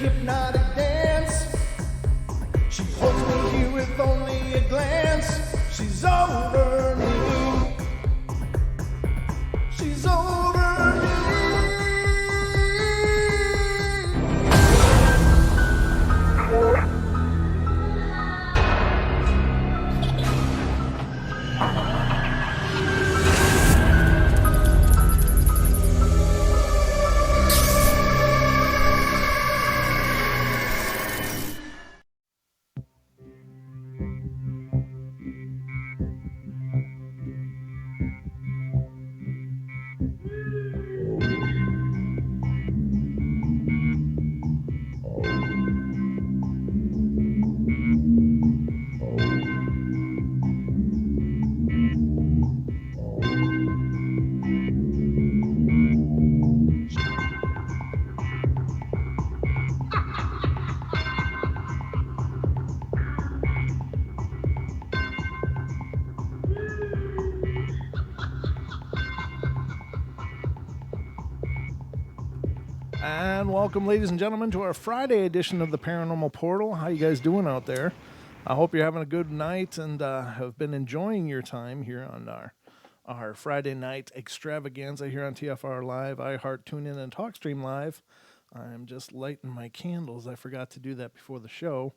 hypnotic dance. She holds me here with only a glance. She's over me. She's over me. And welcome, ladies and gentlemen, to our Friday edition of the Paranormal Portal. How you guys doing out there? I hope you're having a good night and have been enjoying your time here on our Friday night extravaganza here on TFR Live, iHeart, TuneIn, and TalkStream Live. I'm just lighting my candles. I forgot to do that before the show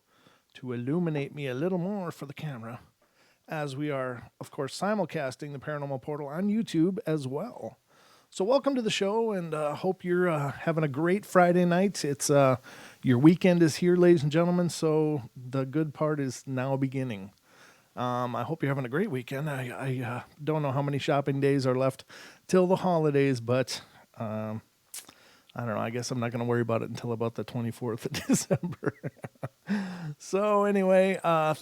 to illuminate me a little more for the camera, as we are, of course, simulcasting the Paranormal Portal on YouTube as well. So welcome to the show, and hope you're having a great Friday night. It's your weekend is here, ladies and gentlemen, so the good part is now beginning. I hope you're having a great weekend. I don't know how many shopping days are left till the holidays, but I don't know. I guess I'm not going to worry about it until about the 24th of December. So anyway,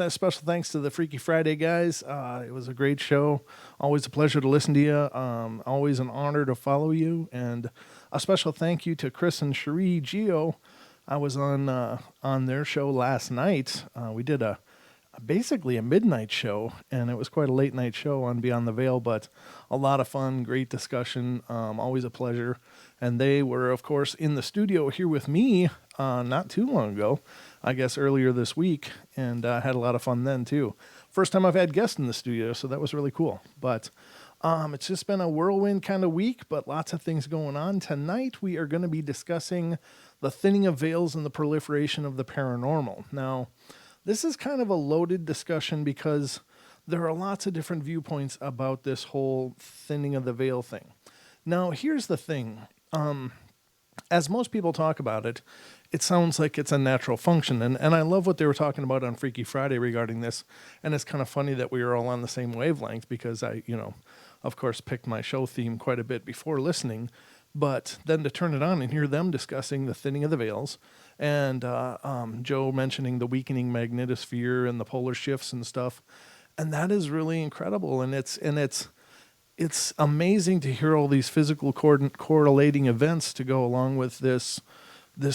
special thanks to the Freaky Friday guys. It was a great show. Always a pleasure to listen to you. Always an honor to follow you. And a special thank you to Chris and Cherie Geo. I was on their show last night. We did basically a midnight show, and it was quite a late night show on Beyond the Veil, but a lot of fun, great discussion, always a pleasure. And they were, of course, in the studio here with me not too long ago, I guess earlier this week, and had a lot of fun then too. First time I've had guests in the studio, so that was really cool. But it's just been a whirlwind kind of week, but lots of things going on. Tonight we are going to be discussing the thinning of veils and the proliferation of the paranormal. Now, this is kind of a loaded discussion because there are lots of different viewpoints about this whole thinning of the veil thing. Now, here's the thing. As most people talk about it, it sounds like it's a natural function. And I love what they were talking about on Freaky Friday regarding this. And it's kind of funny that we were all on the same wavelength because I, of course, picked my show theme quite a bit before listening. But then to turn it on and hear them discussing the thinning of the veils, and Joe mentioning the weakening magnetosphere and the polar shifts and stuff, and that is really incredible. And it's amazing to hear all these physical correlating events to go along with this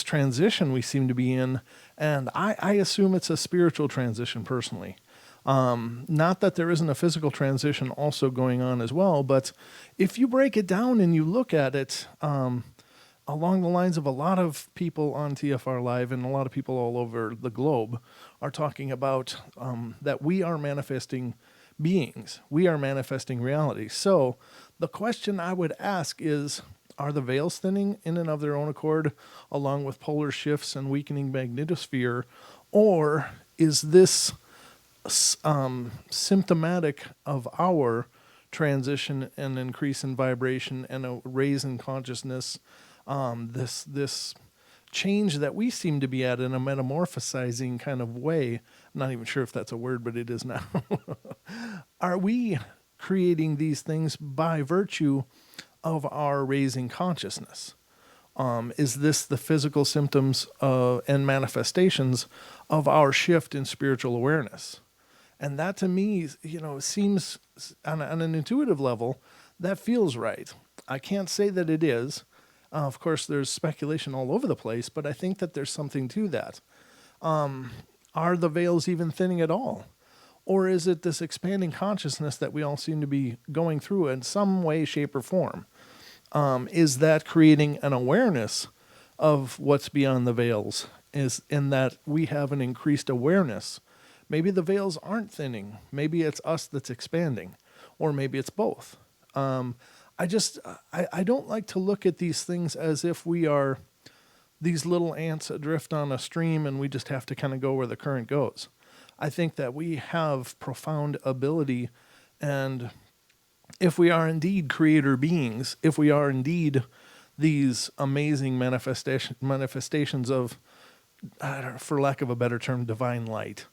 transition we seem to be in. And I assume it's a spiritual transition personally. Not that there isn't a physical transition also going on as well, but if you break it down and you look at it along the lines of a lot of people on TFR Live and a lot of people all over the globe are talking about that we are manifesting beings. We are manifesting reality. So the question I would ask is, are the veils thinning in and of their own accord along with polar shifts and weakening magnetosphere, or is this symptomatic of our transition and increase in vibration and a raise in consciousness, this change that we seem to be at in a metamorphosizing kind of way? I'm not even sure if that's a word, but it is now. Are we creating these things by virtue of our raising consciousness? Is this the physical symptoms and manifestations of our shift in spiritual awareness? And that to me, seems on an intuitive level, that feels right. I can't say that it is. Of course, there's speculation all over the place, but I think that there's something to that. Are the veils even thinning at all? Or is it this expanding consciousness that we all seem to be going through in some way, shape, or form? Is that creating an awareness of what's beyond the veils is in that we have an increased awareness. Maybe the veils aren't thinning. Maybe it's us that's expanding, or maybe it's both. I just, I don't like to look at these things as if we are these little ants adrift on a stream and we just have to kind of go where the current goes. I think that we have profound ability, and if we are indeed creator beings, if we are indeed these amazing manifestations of, I don't know, for lack of a better term, divine light,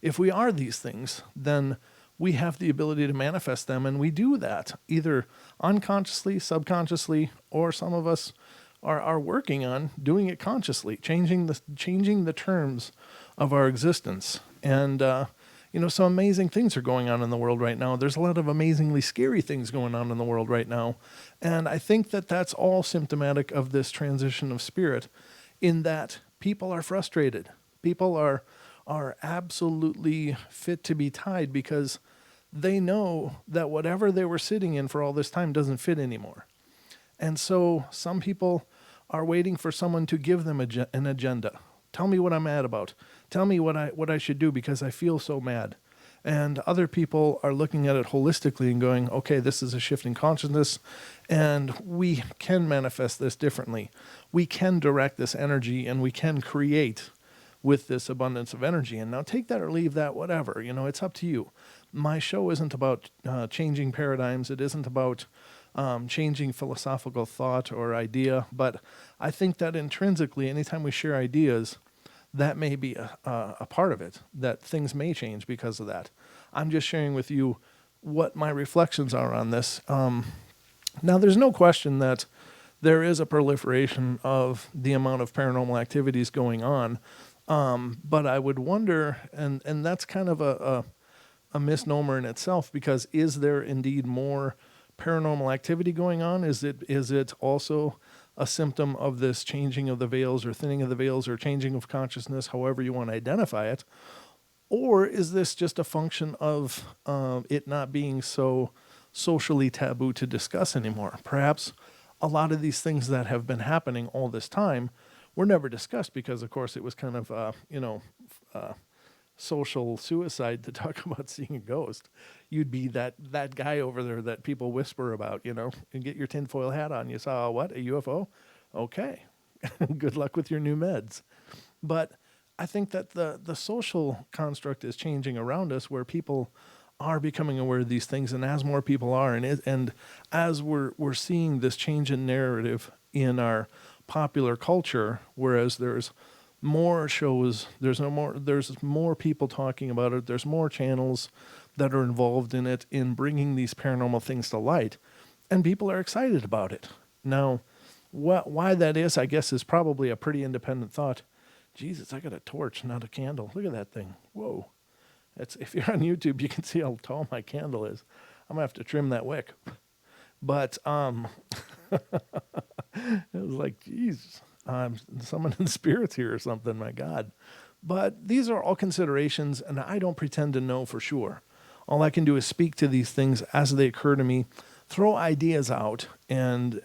if we are these things, then we have the ability to manifest them, and we do that either unconsciously, subconsciously, or some of us are working on doing it consciously, changing the terms of our existence. And some amazing things are going on in the world right now. There's a lot of amazingly scary things going on in the world right now, and I think that that's all symptomatic of this transition of spirit, in that people are frustrated. People are absolutely fit to be tied, because they know that whatever they were sitting in for all this time doesn't fit anymore. And so some people are waiting for someone to give them an agenda. Tell me what I'm mad about. Tell me what I should do because I feel so mad. And other people are looking at it holistically and going, okay, this is a shift in consciousness, and we can manifest this differently. We can direct this energy, and we can create with this abundance of energy. And now take that or leave that, whatever. It's up to you. My show isn't about changing paradigms. It isn't about changing philosophical thought or idea. But I think that intrinsically, anytime we share ideas, that may be a part of it, that things may change because of that. I'm just sharing with you what my reflections are on this. Now, there's no question that there is a proliferation of the amount of paranormal activities going on. But I would wonder, and that's kind of a misnomer in itself, because is there indeed more paranormal activity going on? Is it also a symptom of this changing of the veils or thinning of the veils or changing of consciousness, however you want to identify it? Or is this just a function of it not being so socially taboo to discuss anymore? Perhaps a lot of these things that have been happening all this time were never discussed because, of course, it was kind of, social suicide to talk about seeing a ghost. You'd be that guy over there that people whisper about, and get your tinfoil hat on. You saw what? A UFO? Okay. Good luck with your new meds. But I think that the social construct is changing around us, where people are becoming aware of these things, and as more people are, and as we're seeing this change in narrative in our popular culture, whereas there's more shows, there's more people talking about it, there's more channels that are involved in it, in bringing these paranormal things to light, and people are excited about it. Now, why that is, I guess, is probably a pretty independent thought. Jesus, I got a torch, not a candle. Look at that thing. Whoa. If you're on YouTube, you can see how tall my candle is. I'm going to have to trim that wick. But it was like, geez, I'm summoning spirits here or something, my God. But these are all considerations, and I don't pretend to know for sure. All I can do is speak to these things as they occur to me, throw ideas out, and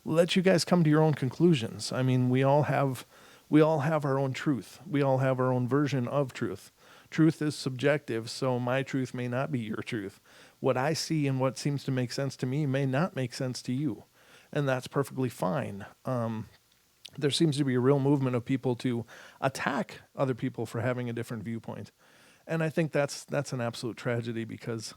let you guys come to your own conclusions. I mean, we all have our own truth. We all have our own version of truth. Truth is subjective, so my truth may not be your truth. What I see and what seems to make sense to me may not make sense to you, and that's perfectly fine. There seems to be a real movement of people to attack other people for having a different viewpoint, and I think that's an absolute tragedy, because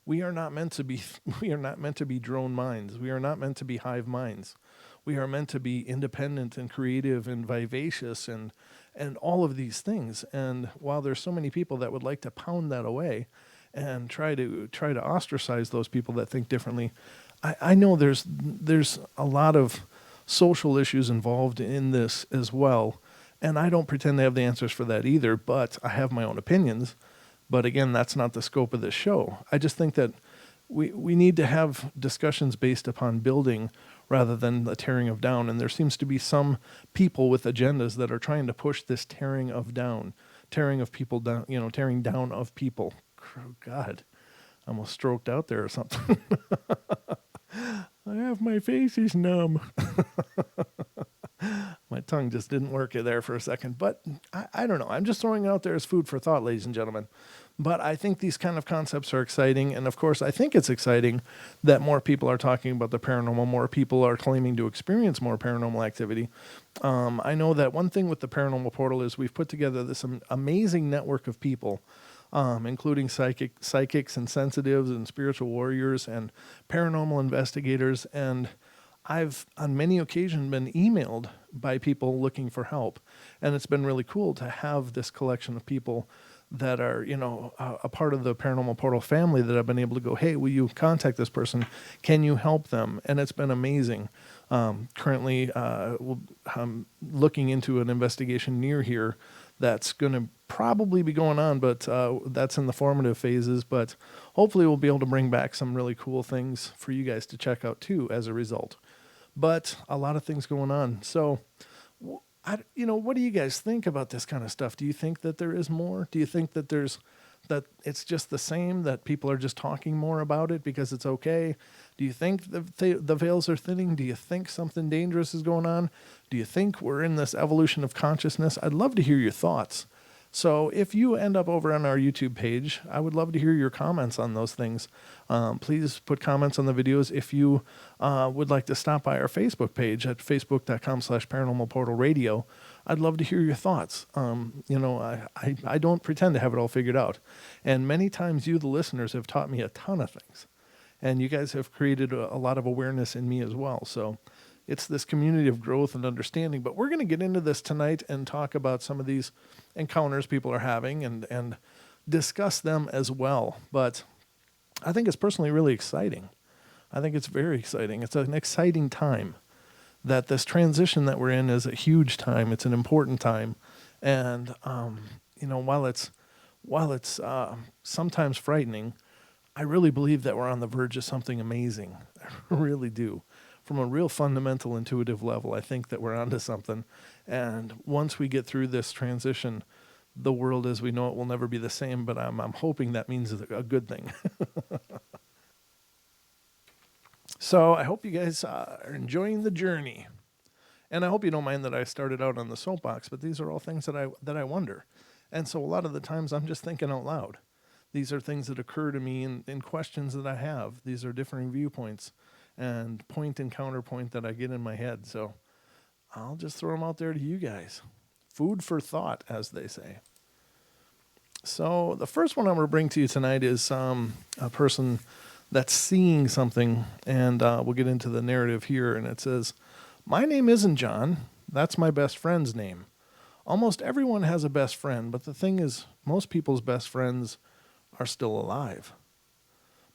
we are not meant to be drone minds. We are not meant to be hive minds. We are meant to be independent and creative and vivacious and all of these things. And while there's so many people that would like to pound that away and try to ostracize those people that think differently, I know there's a lot of social issues involved in this as well. And I don't pretend to have the answers for that either, but I have my own opinions. But again, that's not the scope of this show. I just think that we need to have discussions based upon building rather than the tearing of down. And there seems to be some people with agendas that are trying to push this tearing of people down, tearing down of people. God, I almost stroked out there or something. My face is numb. My tongue just didn't work there for a second. But I don't know. I'm just throwing it out there as food for thought, ladies and gentlemen. But I think these kind of concepts are exciting. And of course, I think it's exciting that more people are talking about the paranormal, more people are claiming to experience more paranormal activity. I know that one thing with the Paranormal Portal is we've put together this amazing network of people, including psychics and sensitives and spiritual warriors and paranormal investigators. And I've on many occasions been emailed by people looking for help. And it's been really cool to have this collection of people that are, a part of the Paranormal Portal family that I've been able to go, hey, will you contact this person? Can you help them? And it's been amazing. Currently, I'm looking into an investigation near here that's going to probably be going on, but that's in the formative phases. But hopefully we'll be able to bring back some really cool things for you guys to check out too as a result. But a lot of things going on. So, what do you guys think about this kind of stuff? Do you think that there is more? Do you think that that it's just the same, that people are just talking more about it because it's okay? Do you think the veils are thinning? Do you think something dangerous is going on? Do you think we're in this evolution of consciousness? I'd love to hear your thoughts. So if you end up over on our YouTube page, I would love to hear your comments on those things. Please put comments on the videos. If you would like to stop by our Facebook page at facebook.com/paranormalportalradio, I'd love to hear your thoughts. I don't pretend to have it all figured out. And many times you, the listeners, have taught me a ton of things. And you guys have created a lot of awareness in me as well. So it's this community of growth and understanding. But we're going to get into this tonight and talk about some of these encounters people are having and discuss them as well. But I think it's personally really exciting. I think it's very exciting. It's an exciting time. That this transition that we're in is a huge time. It's an important time. And, while it's sometimes frightening, I really believe that we're on the verge of something amazing. I really do. From a real fundamental intuitive level, I think that we're onto something. And once we get through this transition, the world as we know it will never be the same, but I'm hoping that means a good thing. So I hope you guys are enjoying the journey. And I hope you don't mind that I started out on the soapbox, but these are all things that I wonder. And so a lot of the times I'm just thinking out loud. These are things that occur to me in questions that I have. These are differing viewpoints and point and counterpoint that I get in my head. So I'll just throw them out there to you guys. Food for thought, as they say. So the first one I'm going to bring to you tonight is a person that's seeing something, and we'll get into the narrative here. And it says, "My name isn't John. That's my best friend's name. Almost everyone has a best friend, but the thing is, most people's best friends are still alive.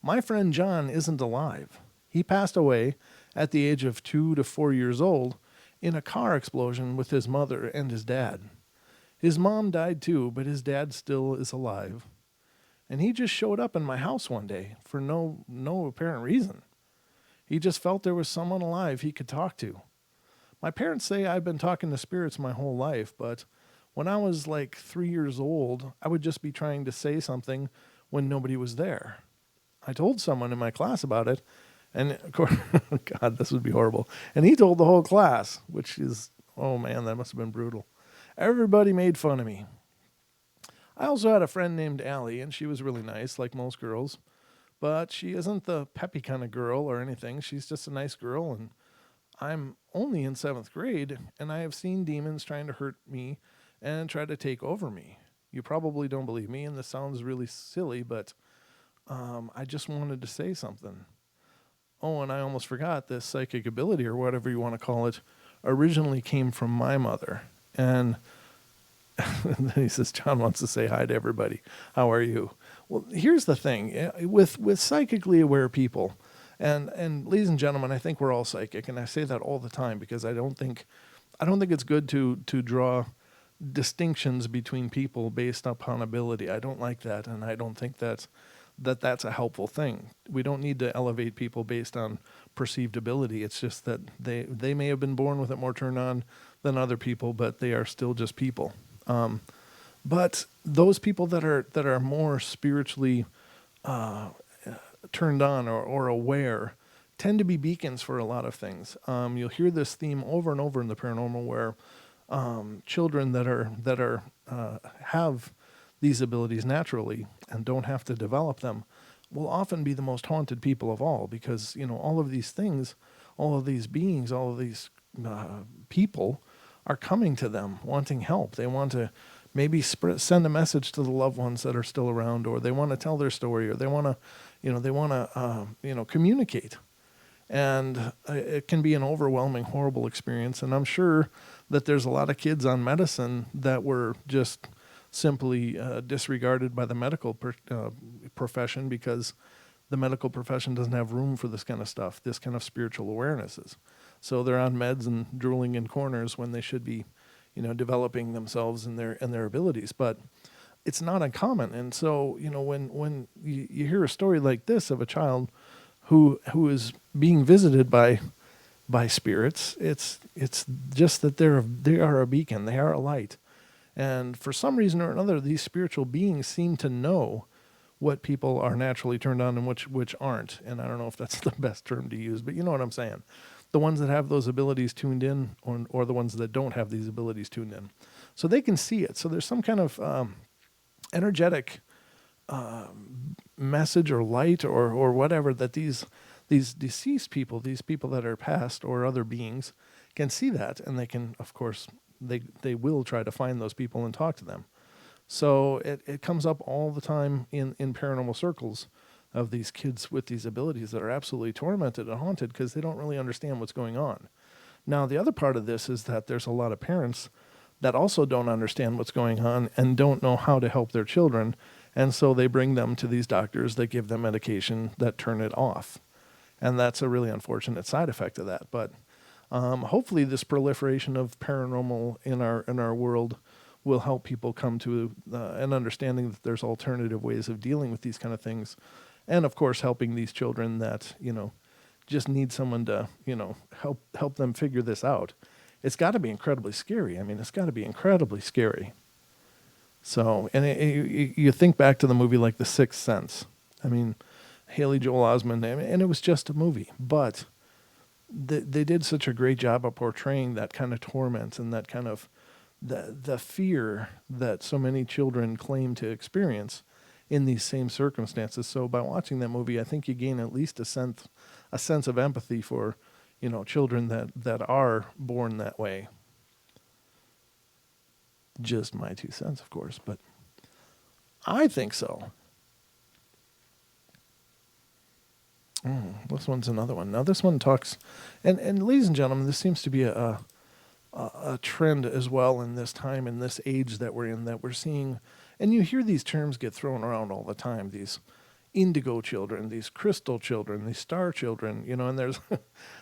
My friend John isn't alive. He passed away at the age of 2 to 4 years old in a car explosion with his mother and his dad. His mom died too, but his dad still is alive. And he just showed up in my house one day for no apparent reason. He just felt there was someone alive he could talk to. My parents say I've been talking to spirits my whole life, but when I was like 3 years old, I would just be trying to say something when nobody was there. I told someone in my class about it, and of course, God, this would be horrible. And he told the whole class, which is, oh man, that must have been brutal. Everybody made fun of me. I also had a friend named Allie, and she was really nice, like most girls. But she isn't the peppy kind of girl or anything. She's just a nice girl, and I'm only in 7th grade, and I have seen demons trying to hurt me and try to take over me. You probably don't believe me, and this sounds really silly, but I just wanted to say something. Oh, and I almost forgot, this psychic ability, or whatever you want to call it, originally came from my mother. And then he says, John wants to say hi to everybody. How are you? Well, here's the thing. With psychically aware people, and ladies and gentlemen, I think we're all psychic, and I say that all the time because I don't think it's good to draw distinctions between people based upon ability. I don't like that, and I don't think that's a helpful thing. We don't need to elevate people based on perceived ability. It's just that they may have been born with it more turned on than other people, but they are still just people. But those people that are more spiritually turned on or aware tend to be beacons for a lot of things. You'll hear this theme over and over in the paranormal where children that are have these abilities naturally and don't have to develop them will often be the most haunted people of all, because all of these things, all of these beings, all of these people are coming to them wanting help. They want to maybe send a message to the loved ones that are still around, or they want to tell their story, or they want to communicate. And it can be an overwhelming, horrible experience. And I'm sure that there's a lot of kids on medicine that were just simply disregarded by the medical profession, because the medical profession doesn't have room for this kind of stuff, this kind of spiritual awarenesses. So they're on meds and drooling in corners when they should be, developing themselves and their abilities. But it's not uncommon. And so, when you hear a story like this of a child who is being visited by spirits, it's just that they are a beacon, they are a light. And for some reason or another, these spiritual beings seem to know what people are naturally turned on and which aren't. And I don't know if that's the best term to use, but you know what I'm saying. The ones that have those abilities tuned in, or the ones that don't have these abilities tuned in. So they can see it. So there's some kind of energetic message or light or whatever that these deceased people, these people that are passed or other beings, can see that, and they can, of course, they will try to find those people and talk to them. So it comes up all the time in paranormal circles of these kids with these abilities that are absolutely tormented and haunted because they don't really understand what's going on. Now, the other part of this is that there's a lot of parents that also don't understand what's going on and don't know how to help their children, and so they bring them to these doctors that give them medication that turn it off. And that's a really unfortunate side effect of that. But hopefully this proliferation of paranormal in our world will help people come to an understanding that there's alternative ways of dealing with these kind of things. And of course, helping these children that, just need someone to, help them figure this out. It's got to be incredibly scary. I mean, it's got to be incredibly scary. So, and you think back to the movie like The Sixth Sense. I mean, Haley Joel Osment, and it was just a movie, but they did such a great job of portraying that kind of torment and that kind of the fear that so many children claim to experience in these same circumstances. So by watching that movie, I think you gain at least a sense of empathy for, children that are born that way. Just my 2 cents, of course, but I think so. This one's another one. Now this one talks, and ladies and gentlemen, this seems to be a trend as well in this time, in this age that we're in, that we're seeing, and you hear these terms get thrown around all the time, these indigo children, these crystal children, these star children, and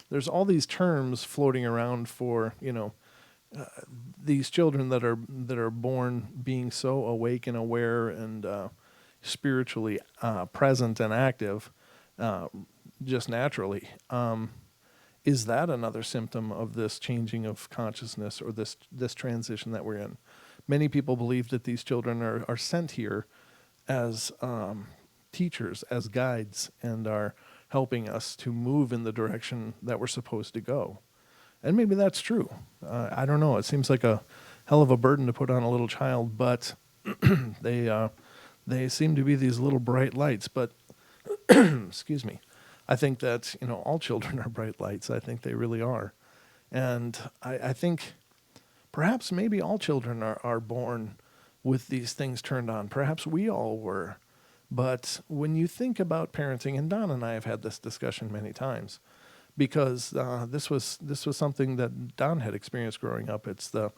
there's all these terms floating around for, these children that are born being so awake and aware and spiritually present and active, just naturally. Is that another symptom of this changing of consciousness, or this transition that we're in? Many people believe that these children are sent here as teachers, as guides, and are helping us to move in the direction that we're supposed to go. And maybe that's true. I don't know. It seems like a hell of a burden to put on a little child, but they seem to be these little bright lights. But excuse me, I think that all children are bright lights. I think they really are, and I think perhaps maybe all children are born with these things turned on. Perhaps we all were, but when you think about parenting, and Don and I have had this discussion many times, because this was something that Don had experienced growing up. It's the,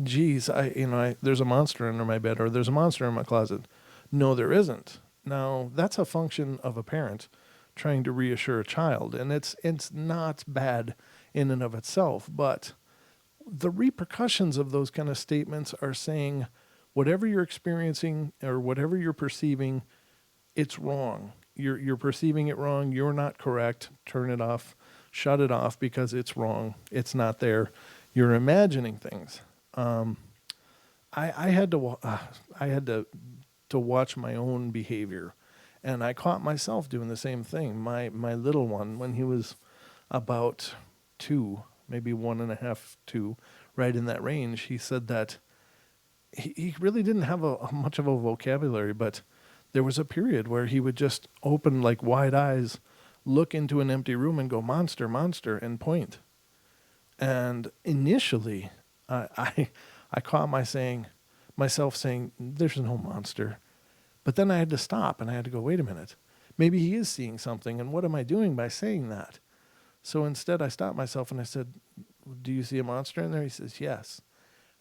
geez, there's a monster under my bed, or there's a monster in my closet. No, there isn't. Now, that's a function of a parent trying to reassure a child, and it's not bad in and of itself, but the repercussions of those kind of statements are saying whatever you're experiencing or whatever you're perceiving, it's wrong. You're perceiving it wrong. You're not correct. Turn it off. Shut it off because it's wrong. It's not there. You're imagining things. I had to watch my own behavior, and I caught myself doing the same thing. My little one, when he was about 2, maybe 1.5, 2, right in that range. He said that he really didn't have much of a vocabulary, but there was a period where he would just open like wide eyes, look into an empty room and go, monster, monster, and point. And initially, I caught myself saying, there's no monster. But then I had to stop and I had to go, wait a minute. Maybe he is seeing something, and what am I doing by saying that? So instead, I stopped myself and I said, do you see a monster in there? He says, yes.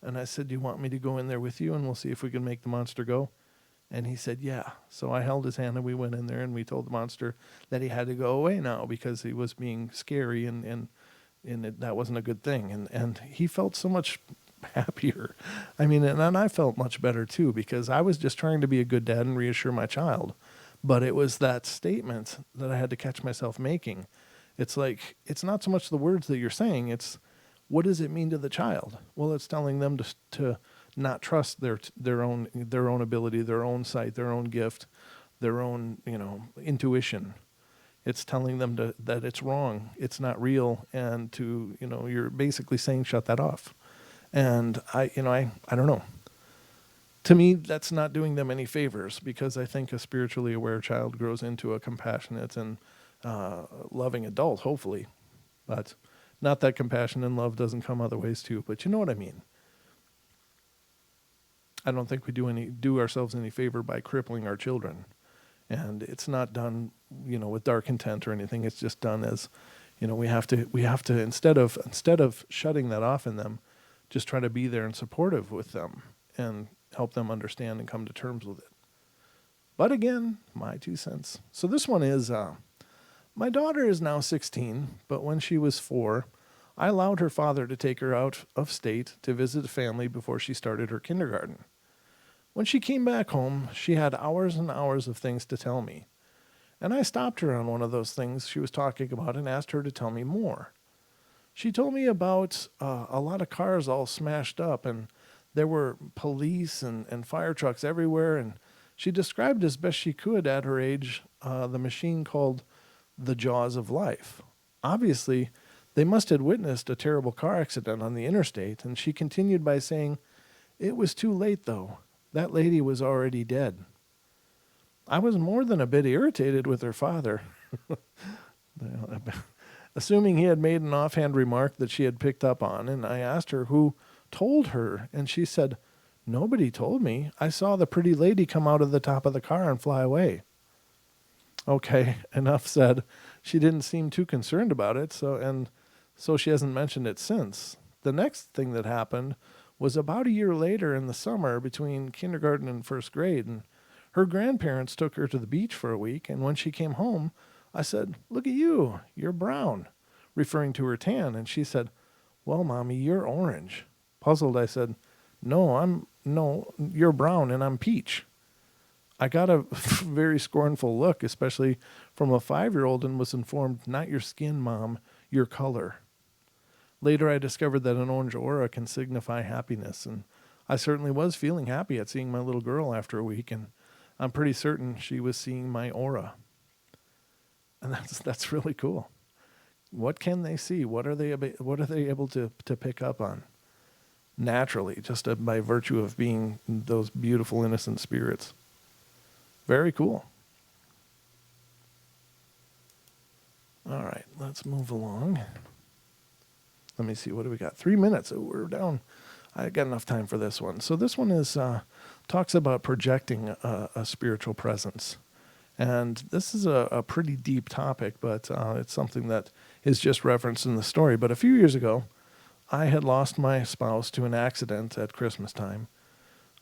And I said, do you want me to go in there with you and we'll see if we can make the monster go? And he said, yeah. So I held his hand and we went in there and we told the monster that he had to go away now because he was being scary and that wasn't a good thing. And he felt so much happier. I mean, and I felt much better too because I was just trying to be a good dad and reassure my child. But it was that statement that I had to catch myself making. It's like, it's not so much the words that you're saying, it's what does it mean to the child? Well, it's telling them to not trust their own ability, their own sight, their own gift, their own, intuition. It's telling them that it's wrong, it's not real, and you're basically saying shut that off. And I don't know. To me, that's not doing them any favors because I think a spiritually aware child grows into a compassionate and loving adult, hopefully. But not that compassion and love doesn't come other ways too, but you know what I mean. I don't think we do ourselves any favor by crippling our children. And it's not done, with dark intent or anything. It's just done as, we have to instead of shutting that off in them, just try to be there and supportive with them and help them understand and come to terms with it. But again, my 2 cents. So this one is, my daughter is now 16, but when she was 4, I allowed her father to take her out of state to visit a family before she started her kindergarten. When she came back home, she had hours and hours of things to tell me. And I stopped her on one of those things she was talking about and asked her to tell me more. She told me about a lot of cars all smashed up, and there were police and fire trucks everywhere, and she described as best she could at her age the machine called the Jaws of Life. Obviously, they must have witnessed a terrible car accident on the interstate, and she continued by saying, it was too late, though. That lady was already dead. I was more than a bit irritated with her father. Assuming he had made an offhand remark that she had picked up on, and I asked her who told her, and she said, nobody told me. I saw the pretty lady come out of the top of the car and fly away. Okay, enough said. She didn't seem too concerned about it, so she hasn't mentioned it since. The next thing that happened was about a year later in the summer between kindergarten and first grade, and her grandparents took her to the beach for a week, and when she came home, I said, look at you, you're brown, referring to her tan, and she said, well, Mommy, you're orange. Puzzled, I said, no, you're brown and I'm peach. I got a very scornful look, especially from a 5-year-old, and was informed, not your skin, Mom, your color. Later, I discovered that an orange aura can signify happiness, and I certainly was feeling happy at seeing my little girl after a week, and I'm pretty certain she was seeing my aura. And that's really cool. What can they see? What are they able to pick up on? Naturally, just by virtue of being those beautiful, innocent spirits. Very cool. All right, let's move along. Let me see, what do we got? 3 minutes. Oh, we're down. I got enough time for this one. So this one is talks about projecting a spiritual presence. And this is a pretty deep topic, but it's something that is just referenced in the story. But a few years ago, I had lost my spouse to an accident at Christmas time.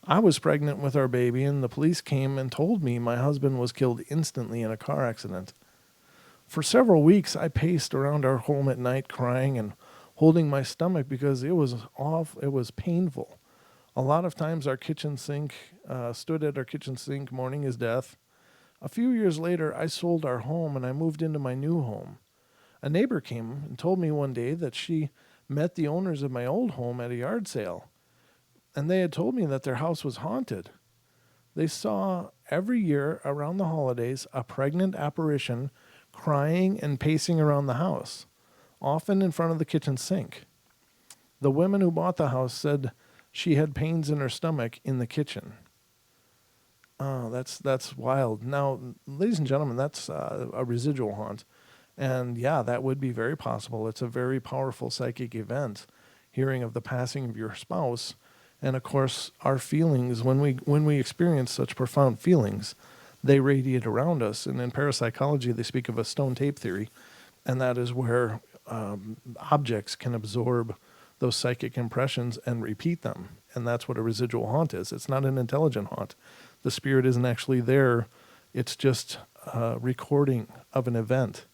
I was pregnant with our baby, and the police came and told me my husband was killed instantly in a car accident. For several weeks, I paced around our home at night crying and holding my stomach because it was painful. A lot of times our kitchen sink stood at our kitchen sink mourning his death. A few years later, I sold our home and I moved into my new home. A neighbor came and told me one day that she met the owners of my old home at a yard sale, and they had told me that their house was haunted. They saw every year around the holidays a pregnant apparition crying and pacing around the house. often in front of the kitchen sink. The women who bought the house said she had pains in her stomach in the kitchen. Oh, that's wild. Now, ladies and gentlemen, that's a residual haunt. And yeah, that would be very possible. It's a very powerful psychic event, hearing of the passing of your spouse. And of course, our feelings, when we experience such profound feelings, they radiate around us. And in parapsychology, they speak of a stone tape theory, and that is where objects can absorb those psychic impressions and repeat them. And that's what a residual haunt is. It's not an intelligent haunt. The spirit isn't actually there. It's just a recording of an event.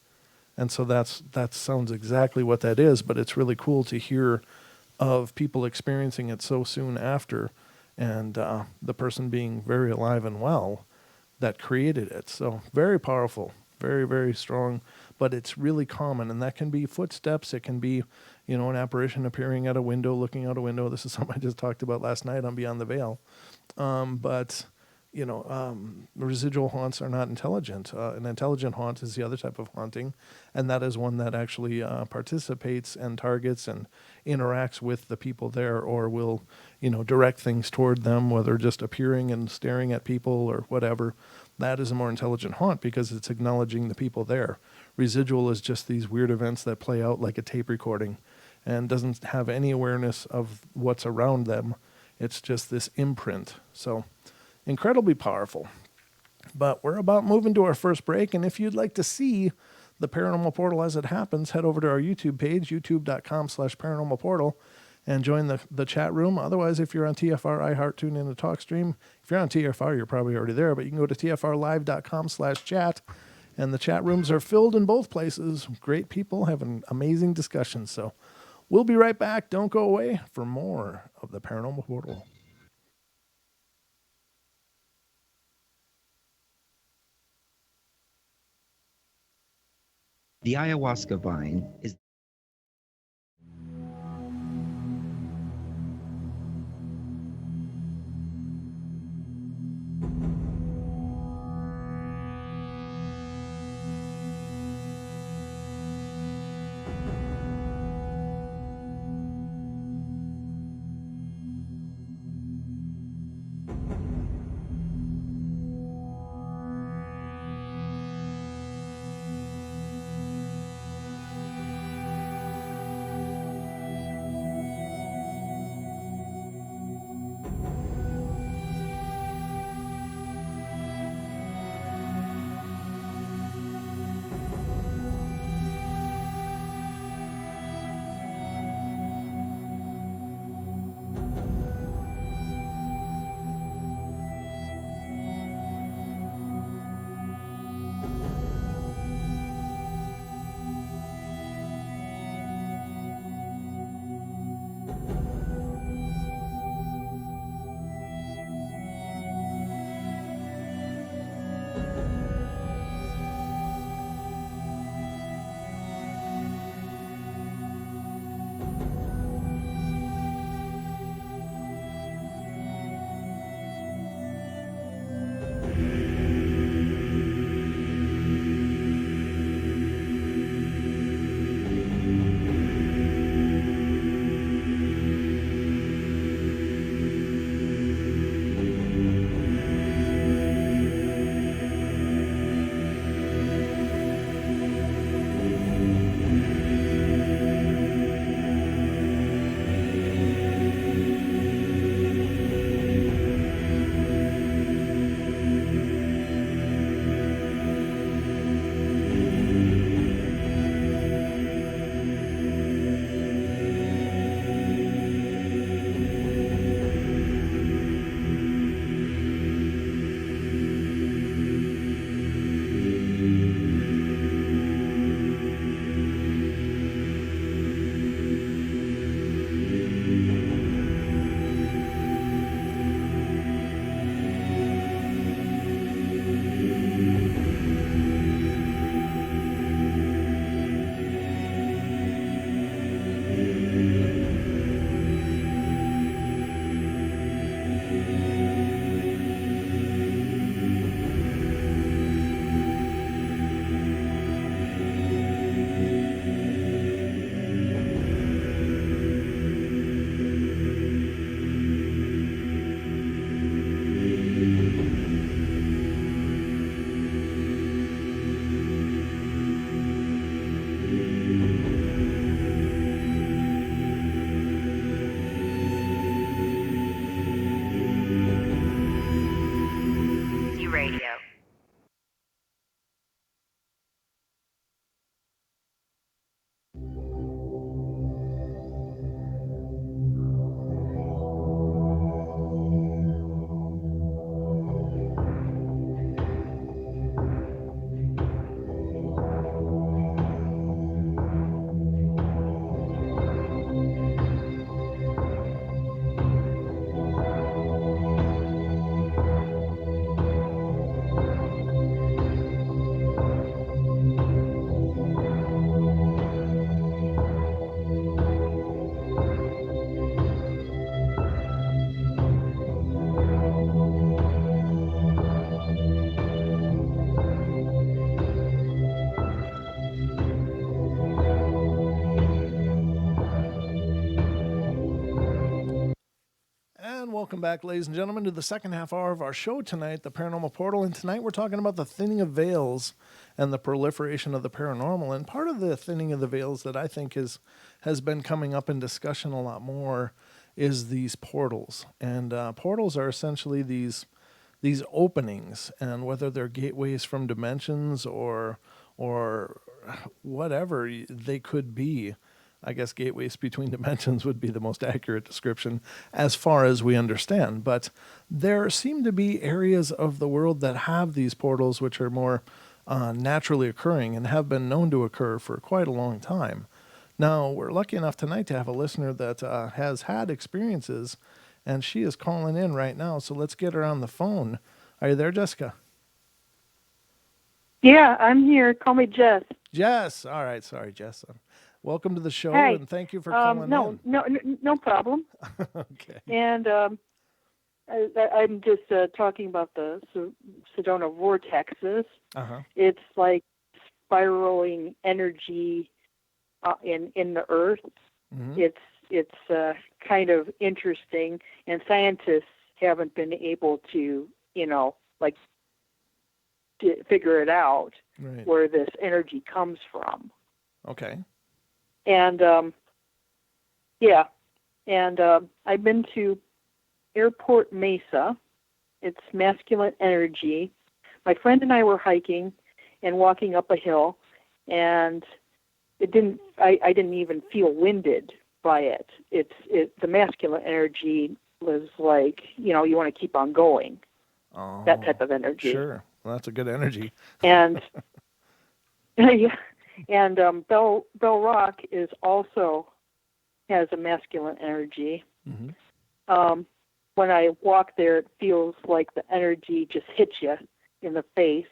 And so that sounds exactly what that is, but it's really cool to hear of people experiencing it so soon after, and the person being very alive and well that created it. So very powerful, very, very strong, but it's really common, and that can be footsteps. It can be, an apparition appearing at a window, looking out a window. This is something I just talked about last night on Beyond the Veil. But residual haunts are not intelligent. An intelligent haunt is the other type of haunting, and that is one that actually participates and targets and interacts with the people there, or will, direct things toward them, whether just appearing and staring at people or whatever. That is a more intelligent haunt because it's acknowledging the people there. Residual is just these weird events that play out like a tape recording and doesn't have any awareness of what's around them. It's just this imprint. So incredibly powerful. But we're about moving to our first break, and if you'd like to see the Paranormal Portal as it happens, head over to our YouTube page, youtube.com/Paranormal Portal, and join the chat room. Otherwise, if you're on TFR, iHeart, TuneIn, and TalkStream, if you're on TFR, you're probably already there, but you can go to tfrlive.com/chat, and the chat rooms are filled in both places. Great people having amazing discussions. So we'll be right back. Don't go away for more of the Paranormal Portal. The ayahuasca vine is welcome back, ladies and gentlemen, to the second half hour of our show tonight, the Paranormal Portal. And tonight we're talking about the thinning of veils and the proliferation of the paranormal. And part of the thinning of the veils that I think has been coming up in discussion a lot more is these portals. And portals are essentially these openings, and whether they're gateways from dimensions or whatever they could be. I guess gateways between dimensions would be the most accurate description as far as we understand. But there seem to be areas of the world that have these portals which are more naturally occurring and have been known to occur for quite a long time. Now, we're lucky enough tonight to have a listener that has had experiences, and she is calling in right now. So let's get her on the phone. Are you there, Jessica? Yeah, I'm here. Call me Jess. Jess. All right. Sorry, Jess. Welcome to the show, Hey, and thank you for calling in. No problem. Okay. And I'm just talking about the Sedona vortexes. Uh-huh. It's like spiraling energy in the earth. Mm-hmm. It's kind of interesting, and scientists haven't been able to, to figure it out, Right. where this energy comes from. Okay. And I've been to Airport Mesa. It's masculine energy. My friend and I were hiking and walking up a hill, and I didn't even feel winded by it. The masculine energy was like, you want to keep on going. Oh, that type of energy. Sure. Well, that's a good energy. And yeah. And Bell Rock has a masculine energy. Mm-hmm. When I walk there, it feels like the energy just hits you in the face.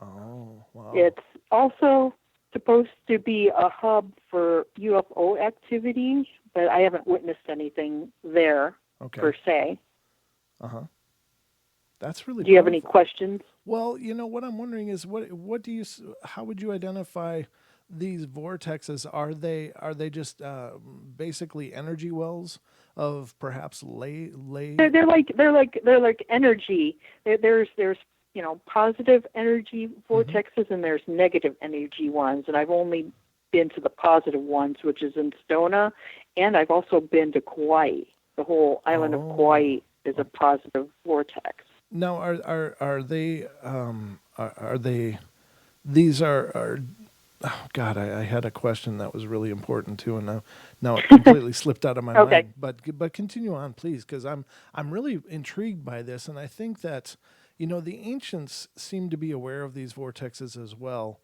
Oh, wow. It's also supposed to be a hub for UFO activity, but I haven't witnessed anything there per se. Uh-huh. That's really Do you have any questions? Well, what I'm wondering is how would you identify these vortexes? Are they just basically energy wells of perhaps lay? They're like energy. There's positive energy vortexes, mm-hmm. and there's negative energy ones. And I've only been to the positive ones, which is in Sedona, and I've also been to Kauai. The whole island of Kauai is a positive vortex. Now, are they? These are. Oh God, I had a question that was really important too, and now it completely slipped out of my mind. But continue on, please, because I'm really intrigued by this, and I think that the ancients seem to be aware of these vortexes as well.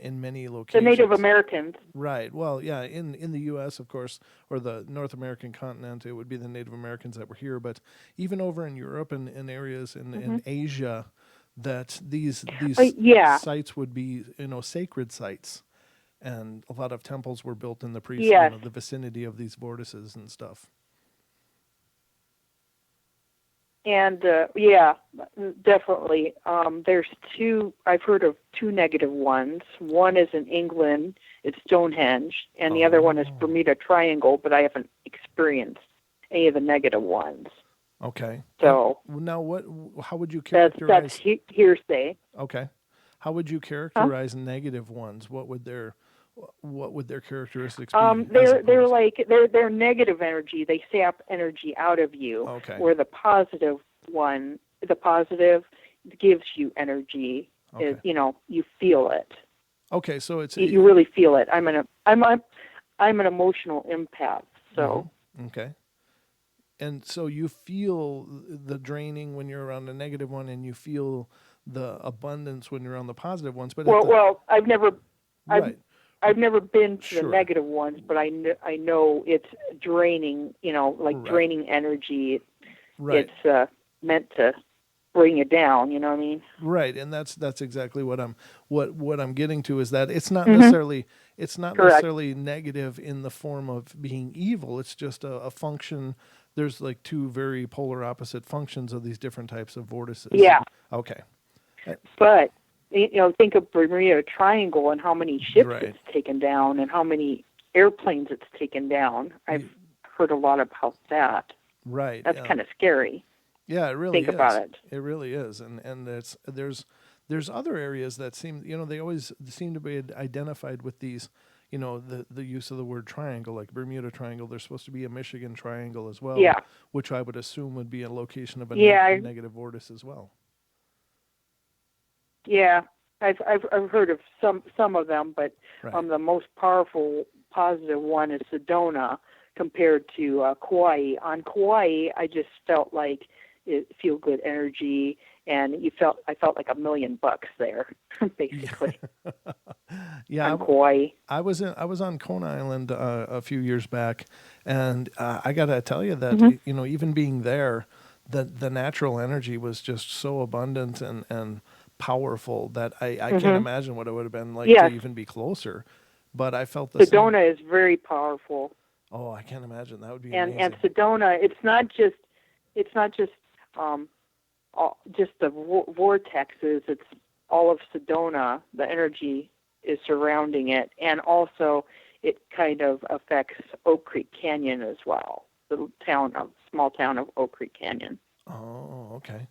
In many locations. The Native Americans. Right. Well, yeah, in the U.S., of course, or the North American continent, it would be the Native Americans that were here. But even over in Europe and in areas in Asia, that these sites would be, sacred sites. And a lot of temples were built in the vicinity of these vortices and stuff. And definitely. I've heard of two negative ones. One is in England, it's Stonehenge, and the other one is Bermuda Triangle, but I haven't experienced any of the negative ones. Okay. So now, how would you characterize? That's hearsay. Okay. How would you characterize negative ones? What would their characteristics be? They're negative energy. They sap energy out of you. Okay. Where the positive gives you energy. Okay. You feel it. Okay, so you really feel it. I'm an emotional empath. So okay. And so you feel the draining when you're around the negative one, and you feel the abundance when you're on the positive ones. But I've never. Right. I've never been to the negative ones, but I know it's draining, draining energy. Right. It's meant to bring you down, you know what I mean? Right, and that's exactly what I'm getting to, is that it's not necessarily necessarily negative in the form of being evil. It's just a function. There's like two very polar opposite functions of these different types of vortices. Yeah. Okay. But think of Bermuda Triangle and how many ships it's taken down and how many airplanes it's taken down. I've heard a lot about that. Right. That's kind of scary. Yeah, it really Think is. about it. It really is, and there's other areas that seem, they always seem to be identified with these, the use of the word triangle, like Bermuda Triangle. There's supposed to be a Michigan Triangle as well, Yeah. which I would assume would be a location of a Yeah. negative vortex as well. Yeah. I've heard of some of them, but Right. the most powerful positive one is Sedona compared to Kauai. On Kauai, I just felt like it feel good energy, and I felt like $1 million there, basically. Yeah, On Kauai. I was on Kona Island a few years back, and I gotta tell you that even being there, the natural energy was just so abundant and powerful that I can't imagine what it would have been like to even be closer. But I felt the same. Sedona is very powerful. Oh, I can't imagine. That would be And amazing. Sedona, it's not just just the vortexes. It's all of Sedona. The energy is surrounding it, and also it kind of affects Oak Creek Canyon as well. The small town of Oak Creek Canyon. Oh, okay.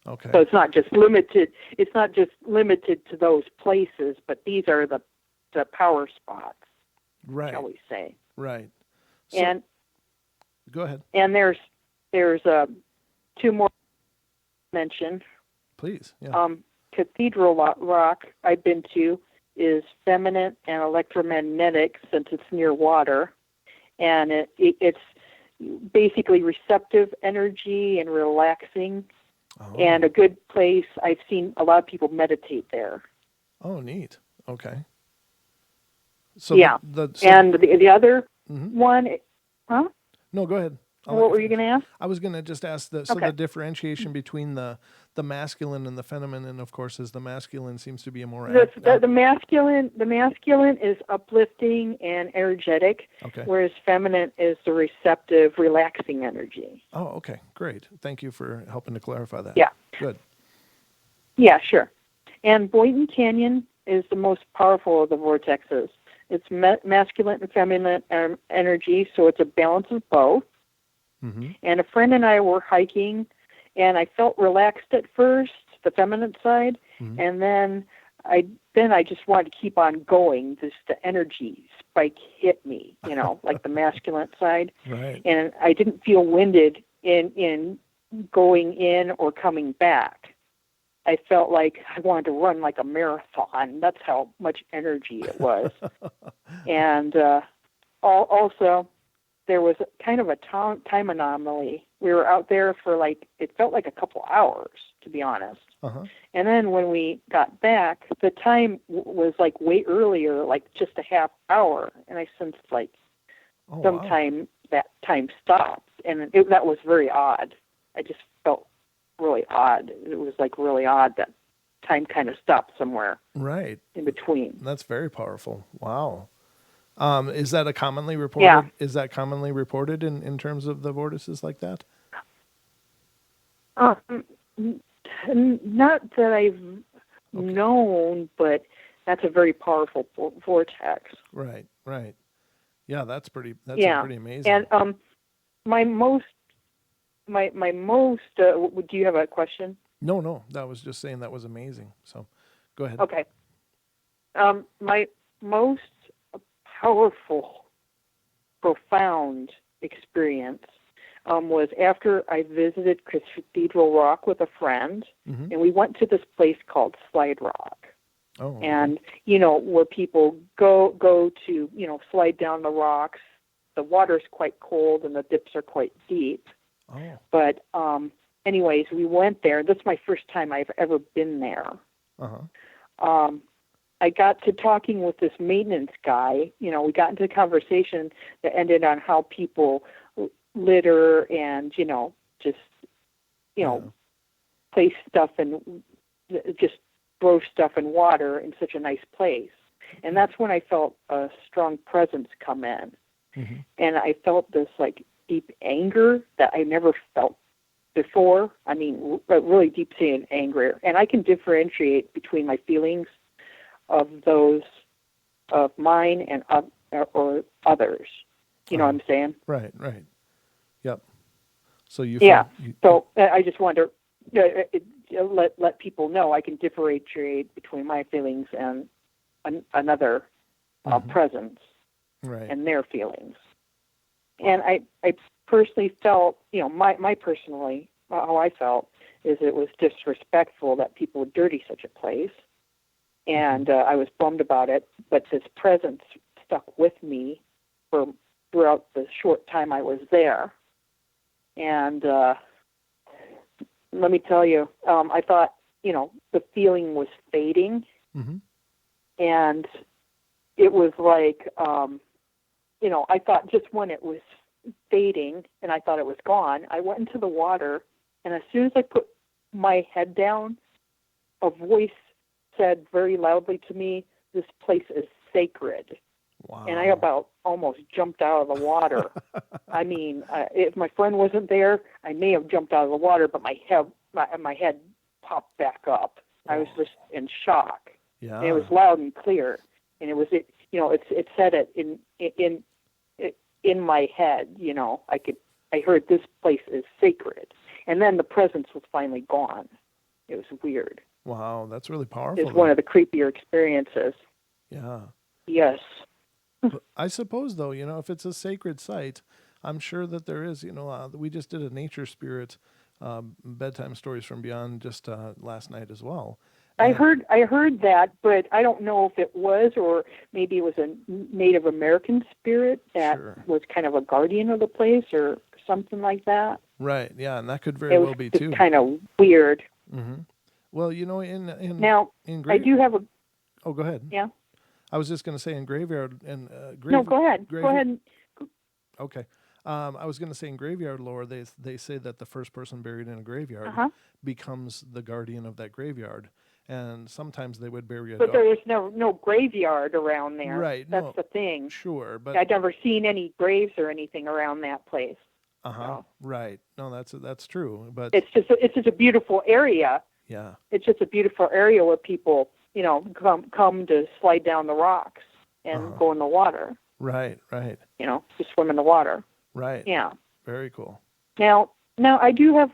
Okay. So it's not just limited. It's not just limited to those places, but these are the power spots, right. shall we say? Right. So, And go ahead. And there's two more to mention. Please. Yeah. Cathedral Rock I've been to is feminine and electromagnetic since it's near water, and it's basically receptive energy and relaxing, and a good place. I've seen a lot of people meditate there. Oh, neat. Okay. So yeah, and the other one, huh? No, go ahead. What were you going to ask? I was going to just ask the differentiation between the masculine and the feminine, and of course, as the masculine seems to be a more the masculine is uplifting and energetic, whereas feminine is the receptive, relaxing energy. Oh, okay, great. Thank you for helping to clarify that. Yeah, good. Yeah, sure. And Boynton Canyon is the most powerful of the vortexes. It's masculine and feminine energy, so it's a balance of both. Mm-hmm. And a friend and I were hiking, and I felt relaxed at first, the feminine side, and then I just wanted to keep on going. The energy spike hit me, like the masculine side, right. And I didn't feel winded in going in or coming back. I felt like I wanted to run like a marathon. That's how much energy it was. And also, there was kind of a time anomaly. We were out there for it felt like a couple hours, to be honest. Uh-huh. And then when we got back, the time was way earlier, just a half hour. And I sensed sometime that time stopped. And that was very odd. I just felt really odd. It was really odd that time kind of stopped somewhere. Right. In between. That's very powerful. Wow. Is that a commonly reported? Yeah. Is that commonly reported in terms of the vortices like that? Not that I've known, but that's a very powerful vortex. Right. Right. Yeah, that's pretty amazing. And my most. Do you have a question? No. That was just saying that was amazing. So, go ahead. Okay. My most powerful, profound experience was after I visited Cathedral Rock with a friend, and we went to this place called Slide Rock. Oh. Okay. And where people go to slide down the rocks. The water's quite cold and the dips are quite deep. Oh. But anyways, we went there. This is my first time I've ever been there. Uh-huh. I got to talking with this maintenance guy. We got into a conversation that ended on how people litter and, just, place stuff and just throw stuff in water in such a nice place. And that's when I felt a strong presence come in. Mm-hmm. And I felt this, deep anger that I never felt before. I mean, really deep-seated anger. And I can differentiate between my feelings of those of mine and or others. You know what I'm saying? Right. Yep. So you Yeah. feel, So I just wonder, let people know I can differentiate between my feelings and another presence right. and their feelings. And I personally felt, my personally, how I felt is it was disrespectful that people would dirty such a place. And I was bummed about it, but this presence stuck with me throughout the short time I was there. And let me tell you, I thought, the feeling was fading. Mm-hmm. And it was like, I thought just when it was fading and I thought it was gone, I went into the water, and as soon as I put my head down, a voice said very loudly to me, "This place is sacred." Wow. And I about almost jumped out of the water. I mean, if my friend wasn't there, I may have jumped out of the water, but my head popped back up. I was just in shock. Yeah. And it was loud and clear, and it said it in my head. I heard this place is sacred, and then the presence was finally gone. It was weird. Wow, that's really powerful. It's one of the creepier experiences. Yeah. Yes. But I suppose, though, if it's a sacred site, I'm sure that there is. We just did a nature spirit bedtime stories from beyond just last night as well. I heard that, but I don't know if it was, or maybe it was a Native American spirit that was kind of a guardian of the place or something like that. Right. Yeah, and that could very well be too. It's kind of weird. Mm-hmm. Well, now I do have a. Oh, go ahead. Yeah. I was just going to say in graveyard and No, go ahead. Go ahead. Okay. I was going to say in graveyard lore, they say that the first person buried in a graveyard becomes the guardian of that graveyard. And sometimes they would bury a dog. But there's no graveyard around there. Right. That's the thing. Sure. But I've never seen any graves or anything around that place. So. Right. No, that's true. But it's just a beautiful area. Yeah. It's just a beautiful area where people, come to slide down the rocks and go in the water. Right. Right. To swim in the water. Right. Yeah. Very cool. Now I do have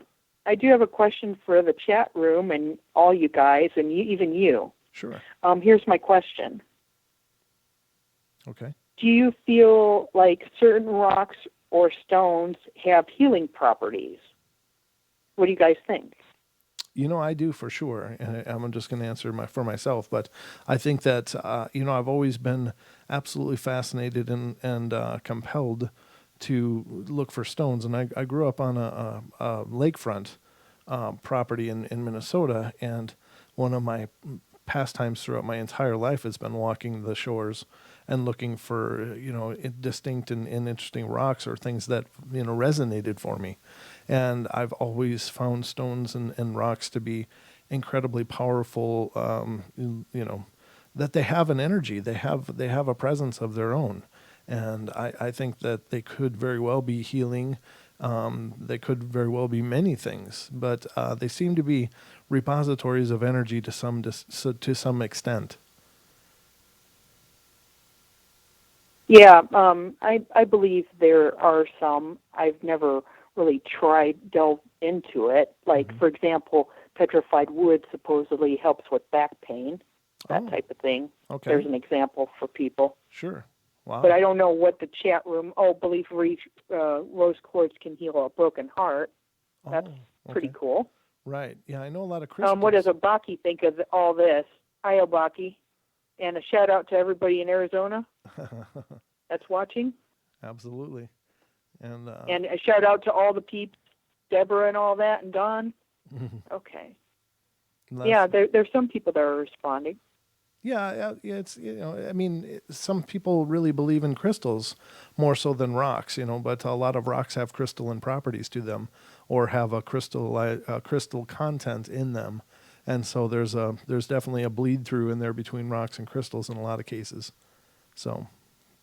a question for the chat room and all you guys, and even you. Sure. Here's my question. Okay. Do you feel like certain rocks or stones have healing properties? What do you guys think? I do for sure, and I'm just going to answer for myself. But I think that I've always been absolutely fascinated and compelled to look for stones. And I grew up on a lakefront property in Minnesota, and one of my pastimes throughout my entire life has been walking the shores and looking for distinct and interesting rocks or things that resonated for me. And I've always found stones and rocks to be incredibly powerful. That they have an energy, they have a presence of their own, and I think that they could very well be healing. They could very well be many things, but they seem to be repositories of energy to some extent. Yeah, I believe there are some. I've never really delve into it. Like, for example, petrified wood supposedly helps with back pain, that type of thing. Okay. There's an example for people. Sure. Wow. But I don't know what the chat room. Belief rose quartz can heal a broken heart. That's pretty cool. Right. Yeah, I know a lot of crystals. What does Obaki think of all this? Hi, Obaki. And a shout out to everybody in Arizona that's watching. Absolutely. And a shout out to all the peeps, Deborah and all that, and Don. Okay. Yeah, there's some people that are responding. Yeah, it's some people really believe in crystals more so than rocks, but a lot of rocks have crystalline properties to them, or have a crystal content in them, and so there's definitely a bleed through in there between rocks and crystals in a lot of cases. So,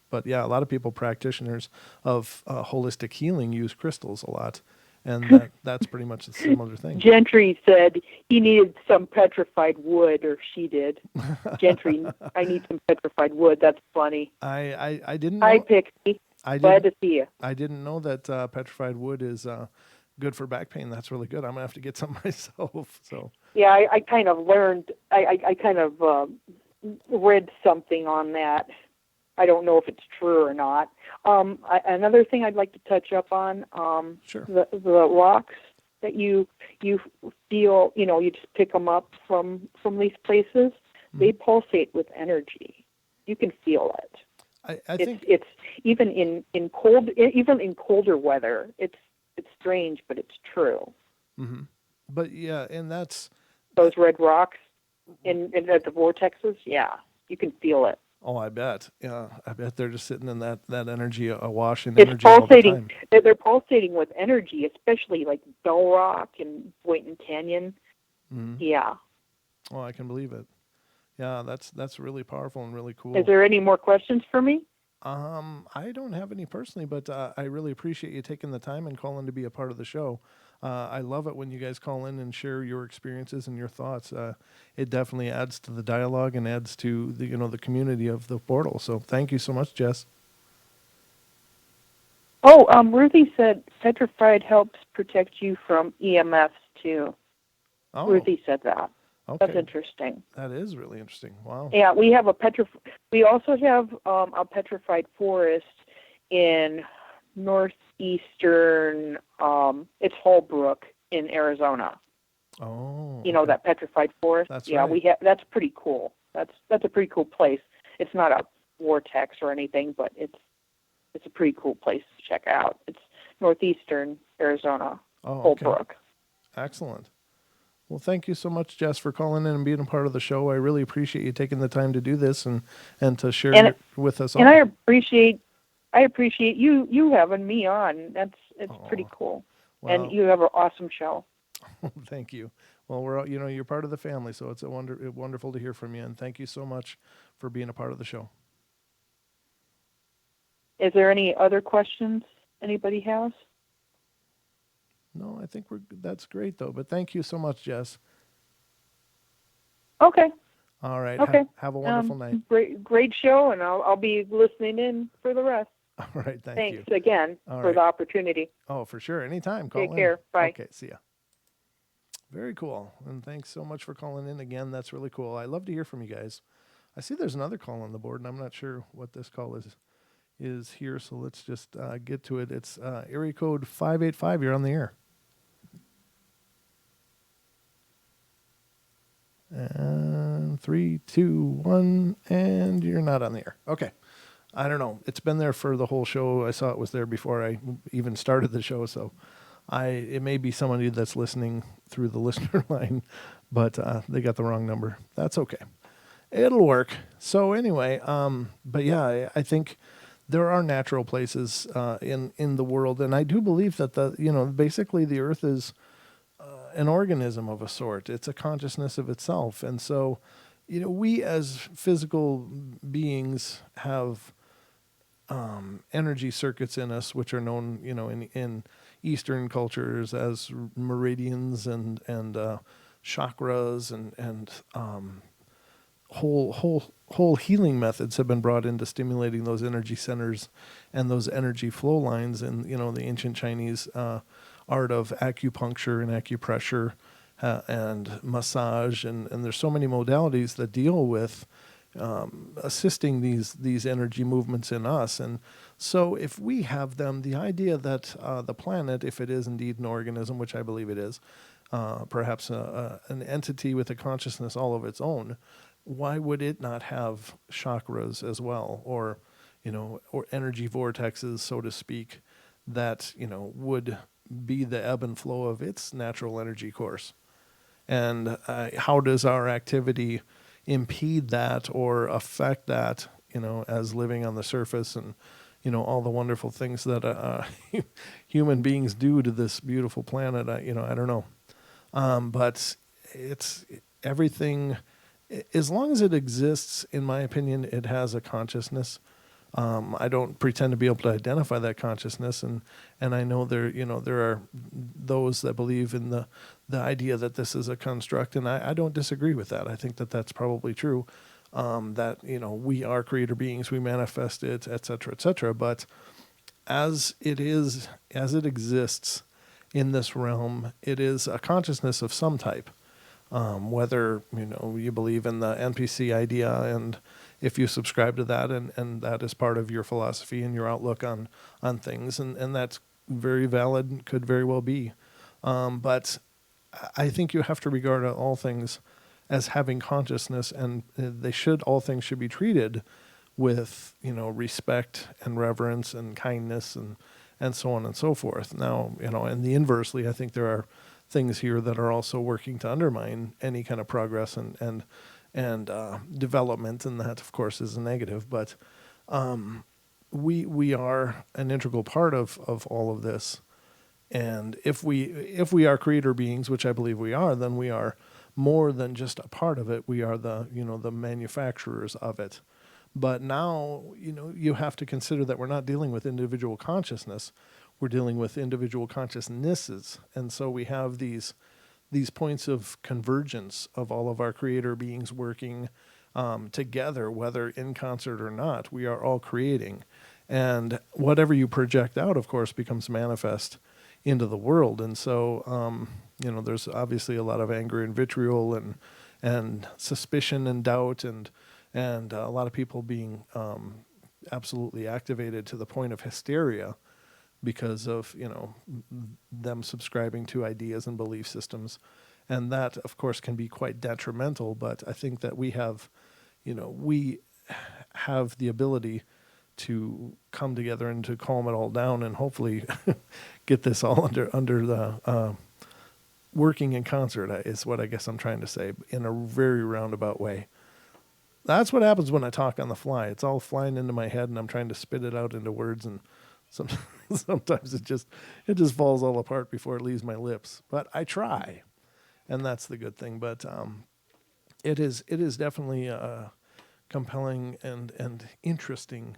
but yeah, a lot of people, practitioners of holistic healing, use crystals a lot. And that's pretty much a similar thing. Gentry said he needed some petrified wood, or she did. Gentry, I need some petrified wood. That's funny. I didn't know. Hi, Pixie. Glad to see you. I didn't know that petrified wood is good for back pain. That's really good. I'm gonna have to get some myself. So Yeah, I kind of learned. I kind of read something on that. I don't know if it's true or not. Another thing I'd like to touch up on, sure. the rocks that you feel, you just pick them up from these places. They pulsate with energy. You can feel it. I think it's even in colder weather. It's strange, but it's true. hmm But yeah, and that's Those red rocks in at the vortexes, yeah, you can feel it. oh, I bet. Yeah, I bet they're just sitting in that energy, awash in It's energy all the pulsating. time. They're pulsating with energy, especially like Bell Rock and Boynton Canyon. hmm Yeah. Oh, I can believe it. Yeah, that's really powerful and really cool. Is there any more questions for me? I don't have any personally, but I really appreciate you taking the time and calling to be a part of the show. I love it when you guys call in and share your experiences and your thoughts. It definitely adds to the dialogue and adds to the the community of the portal. So thank you so much, Jess. Oh, Ruthie said petrified helps protect you from EMFs too. Oh, Ruthie said that. That's okay, interesting. that is really interesting. Wow. Yeah, we have we also have a petrified forest in northeastern. It's Holbrook in Arizona. Oh, You know okay. that petrified forest. That's Yeah, right. we have. That's pretty cool. That's a pretty cool place. It's not a vortex or anything, but it's a pretty cool place to check out. It's northeastern Arizona, Oh, okay. Holbrook. Excellent. Well, thank you so much, Jess, for calling in and being a part of the show. I really appreciate you taking the time to do this and to share And with us all. and I appreciate you having me on. It's pretty cool. And Well, you have an awesome show. thank you. Well, we're all, you're part of the family, so it's wonderful to hear from you, and thank you so much for being a part of the show. Is there any other questions anybody has? No, I think that's great though. But thank you so much, Jess. Okay. All right. Okay. Have a wonderful night. Great show, and I'll be listening in for the rest. All right. Thank you. Thanks again All for right. the opportunity. Oh, for sure. Anytime. Call Take in. care. Bye. Okay. See ya. Very cool. And thanks so much for calling in again. That's really cool. I love to hear from you guys. I see there's another call on the board, and I'm not sure what this call is here. So let's just get to it. It's area code 585. You're on the air. And 3, 2, 1, and you're not on the air. Okay. I don't know. It's been there for the whole show. I saw it was there before I even started the show. So it may be somebody that's listening through the listener line, but they got the wrong number. That's okay. It'll work. So anyway, but yeah, I think there are natural places in the world, and I do believe that basically the Earth is an organism of a sort. It's a consciousness of itself, and so we as physical beings have energy circuits in us, which are known, in Eastern cultures as meridians and chakras and whole healing methods have been brought into stimulating those energy centers and those energy flow lines in the ancient Chinese art of acupuncture and acupressure and massage and there's so many modalities that deal with assisting these energy movements in us. And so if we have them, the idea that the planet, if it is indeed an organism, which I believe it is, perhaps an entity with a consciousness all of its own, why would it not have chakras as well, or energy vortexes, so to speak, that would be the ebb and flow of its natural energy course? And how does our activity impede that or affect that, as living on the surface and, all the wonderful things that human beings do to this beautiful planet? I don't know. But it's everything, as long as it exists, in my opinion, it has a consciousness. I don't pretend to be able to identify that consciousness, and I know there are those that believe in the idea that this is a construct, and I don't disagree with that. I think that that's probably true. That we are creator beings, we manifest it, et cetera, but as it exists, in this realm, it is a consciousness of some type. Whether you believe in the NPC idea, and if you subscribe to that, and that is part of your philosophy and your outlook on things, and that's very valid, could very well be. But I think you have to regard all things as having consciousness, and all things should be treated with respect and reverence and kindness and so on and so forth. Now, and the inversely, I think there are things here that are also working to undermine any kind of progress and development, and that of course is a negative. But we are an integral part of all of this, and if we are creator beings, which I believe we are, then we are more than just a part of it. We are the manufacturers of it. But now you have to consider that we're not dealing with individual consciousness. We're dealing with individual consciousnesses. And so we have these points of convergence of all of our creator beings working together, whether in concert or not. We are all creating. And whatever you project out, of course, becomes manifest into the world. And so, there's obviously a lot of anger and vitriol and suspicion and doubt and a lot of people being absolutely activated to the point of hysteria because of them subscribing to ideas and belief systems, and that of course can be quite detrimental. But I think that we have the ability to come together and to calm it all down, and hopefully get this all under the working in concert is what I guess I'm trying to say in a very roundabout way. That's what happens when I talk on the fly. It's all flying into my head, and I'm trying to spit it out into words, and sometimes it just falls all apart before it leaves my lips. But I try, and that's the good thing. But it is definitely compelling and interesting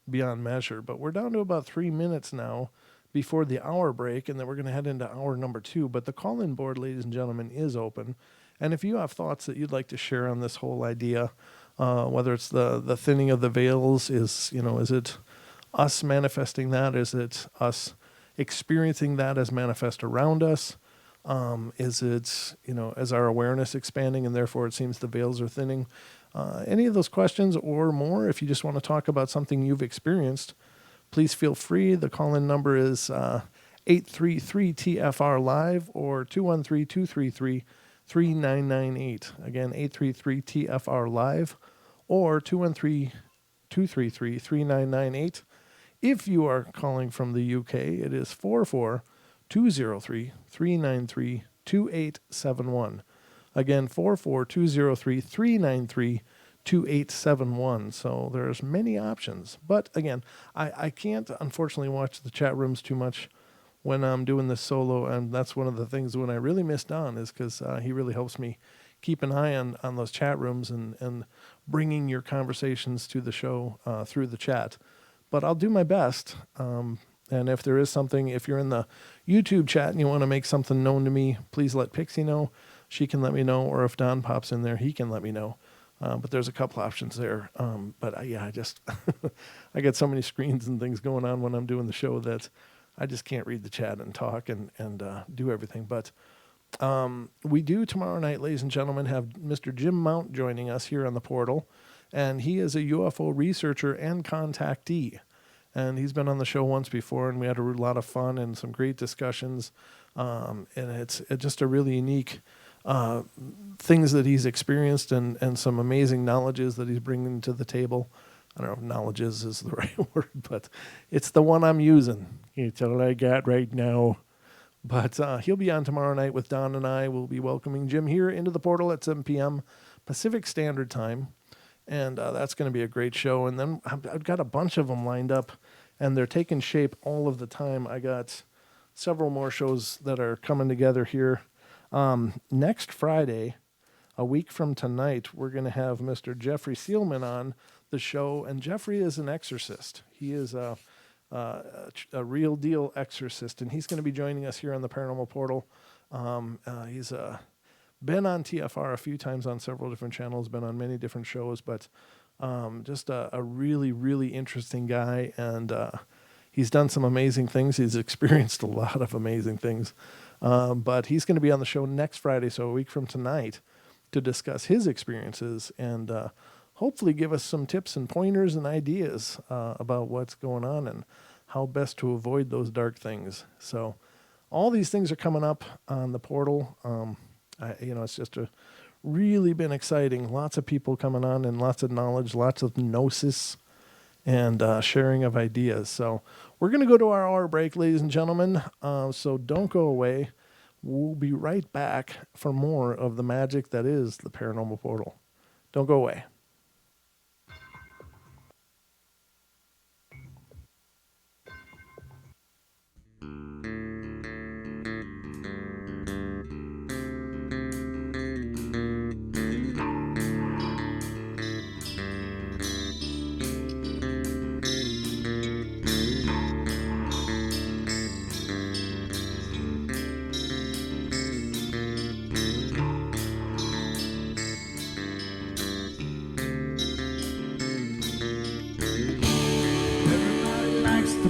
beyond measure. But we're down to about 3 minutes now before the hour break, and then we're going to head into hour number 2. But the call-in board, ladies and gentlemen, is open. And if you have thoughts that you'd like to share on this whole idea, whether it's the thinning of the veils, is it us manifesting that? Is it us experiencing that as manifest around us? Is it, as our awareness expanding and therefore it seems the veils are thinning? Any of those questions or more, if you just want to talk about something you've experienced, please feel free. The call-in number is 833-TFR-LIVE or 213-233-3998. Again, 833-TFR-LIVE or 213-233-3998. If you are calling from the UK, it is 44203-393-2871. Again, 44203-393-2871. So there's many options. But again, I can't unfortunately watch the chat rooms too much when I'm doing this solo, and that's one of the things when I really miss Don is because he really helps me keep an eye on those chat rooms and bringing your conversations to the show through the chat. But I'll do my best. And if there is something, if you're in the YouTube chat and you want to make something known to me, please let Pixie know. She can let me know. Or if Don pops in there, he can let me know. But there's a couple options there. But I just, I get so many screens and things going on when I'm doing the show that I just can't read the chat and talk and do everything. But we do tomorrow night, ladies and gentlemen, have Mr. Jim Mount joining us here on the portal. And he is a UFO researcher and contactee. And he's been on the show once before, and we had a lot of fun and some great discussions. And it's just a really unique things that he's experienced and some amazing knowledges that he's bringing to the table. I don't know if knowledges is the right word, but it's the one I'm using. It's all I got right now. But he'll be on tomorrow night with Don and I. We'll be welcoming Jim here into the portal at 7 p.m. Pacific Standard Time. And that's going to be a great show. And then I've got a bunch of them lined up, and they're taking shape all of the time. I got several more shows that are coming together here. Next Friday, a week from tonight, we're going to have Mr. Jeffrey Seelman on the show. And Jeffrey is an exorcist. He is a real deal exorcist, and he's going to be joining us here on the Paranormal Portal. He's been on TFR a few times on several different channels, been on many different shows, but just a really, really interesting guy. And He's done some amazing things. He's experienced a lot of amazing things. But he's going to be on the show next Friday, so a week from tonight, to discuss his experiences and hopefully give us some tips and pointers and ideas about what's going on and how best to avoid those dark things. So all these things are coming up on the portal. It's just really been exciting. Lots of people coming on and lots of knowledge, lots of gnosis and sharing of ideas. So we're going to go to our hour break, ladies and gentlemen. So don't go away. We'll be right back for more of the magic that is the Paranormal Portal. Don't go away.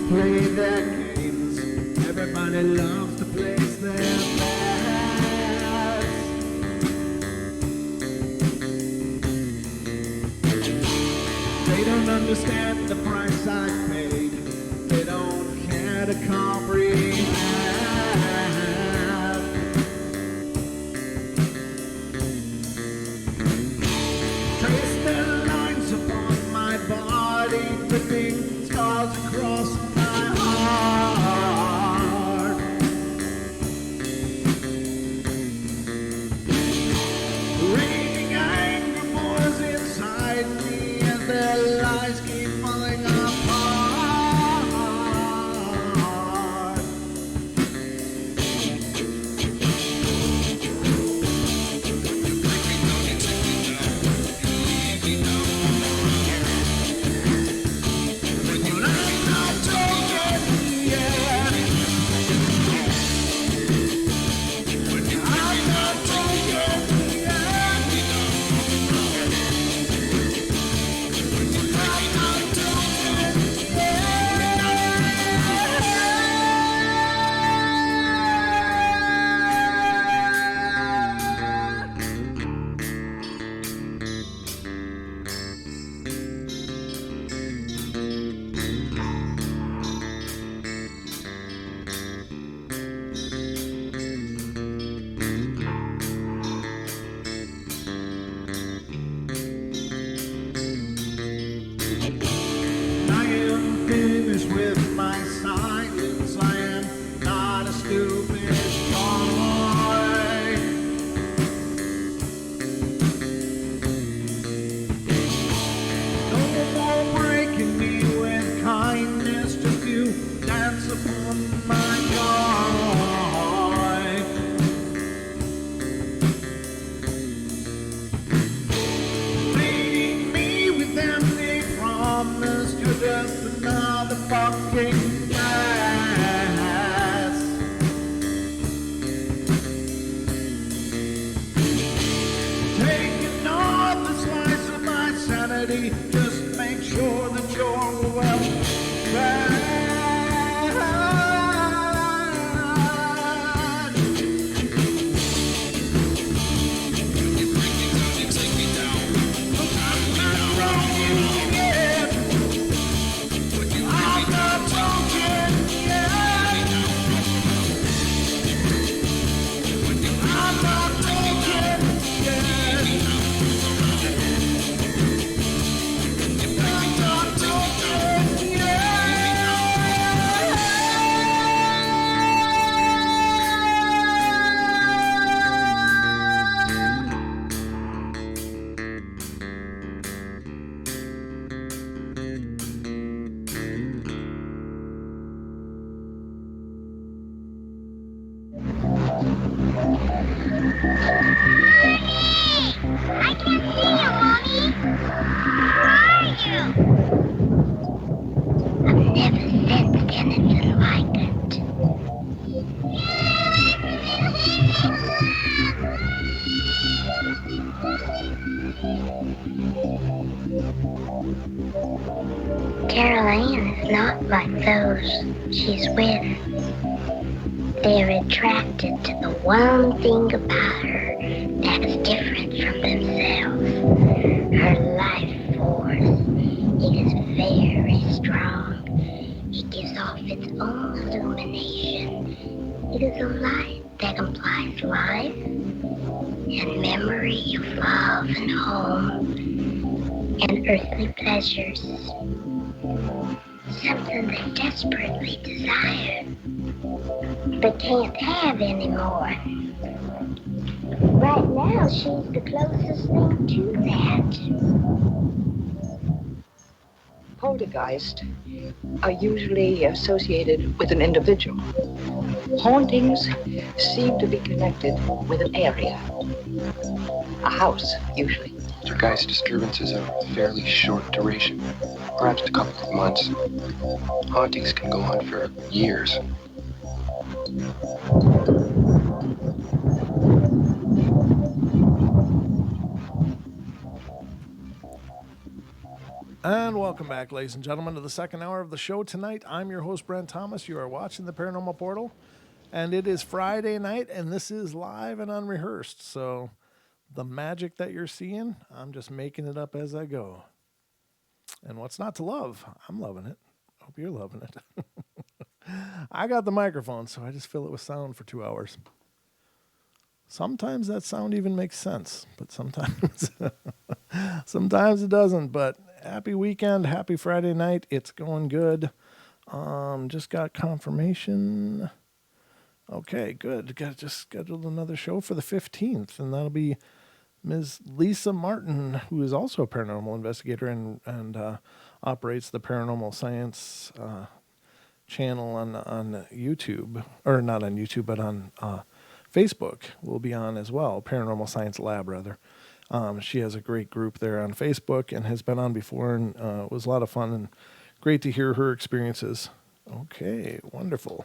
Play their games. Everybody loves to place their bets. They don't understand the price I paid. They don't care to comprehend. Trace their lines upon my body, dripping scars across my heart. Raging anger pours inside me as their lies keep falling apart. With my silence, I am not a stupid boy. No more breaking me with kindness, just you dance upon my joy. Leading me with empty promise, you're just another fucking gas. Take another slice of my sanity, just make sure that you're well fed. I'm not wrong yet. I'm not talking yet. I'm not talking yet. I'm not talking I can't see you, Mommy. Where are you? I've never sensed anything like it. Carol Ann is not like those she's with. They're attracted to the one thing about her that's different from themselves. Her life force. It is very strong. It gives off its own illumination. It is a light that implies life and memory of love and home and earthly pleasures. Something they desperately desire, but can't have anymore. Right now, she's the closest thing to that. Poltergeists are usually associated with an individual. Hauntings seem to be connected with an area. A house, usually. Poltergeist disturbances are of fairly short duration, perhaps a couple of months. Hauntings can go on for years. And welcome back, ladies and gentlemen, to the second hour of the show tonight. I'm your host, Brent Thomas. You are watching the Paranormal Portal, and it is Friday night, and this is live and unrehearsed. So the magic that you're seeing, I'm just making it up as I go. And what's not to love? I'm loving it. Hope you're loving it. I got the microphone, so I just fill it with sound for 2 hours. Sometimes that sound even makes sense, but sometimes sometimes it doesn't. But happy weekend, happy Friday night. It's going good. Just got confirmation. Okay, good. Just scheduled another show for the 15th, and that'll be Ms. Lisa Martin, who is also a paranormal investigator and operates the Paranormal Science channel on YouTube, or not on YouTube, but on Facebook. Will be on as well, Paranormal Science Lab, rather. She has a great group there on Facebook and has been on before, and it was a lot of fun and great to hear her experiences. Okay, wonderful.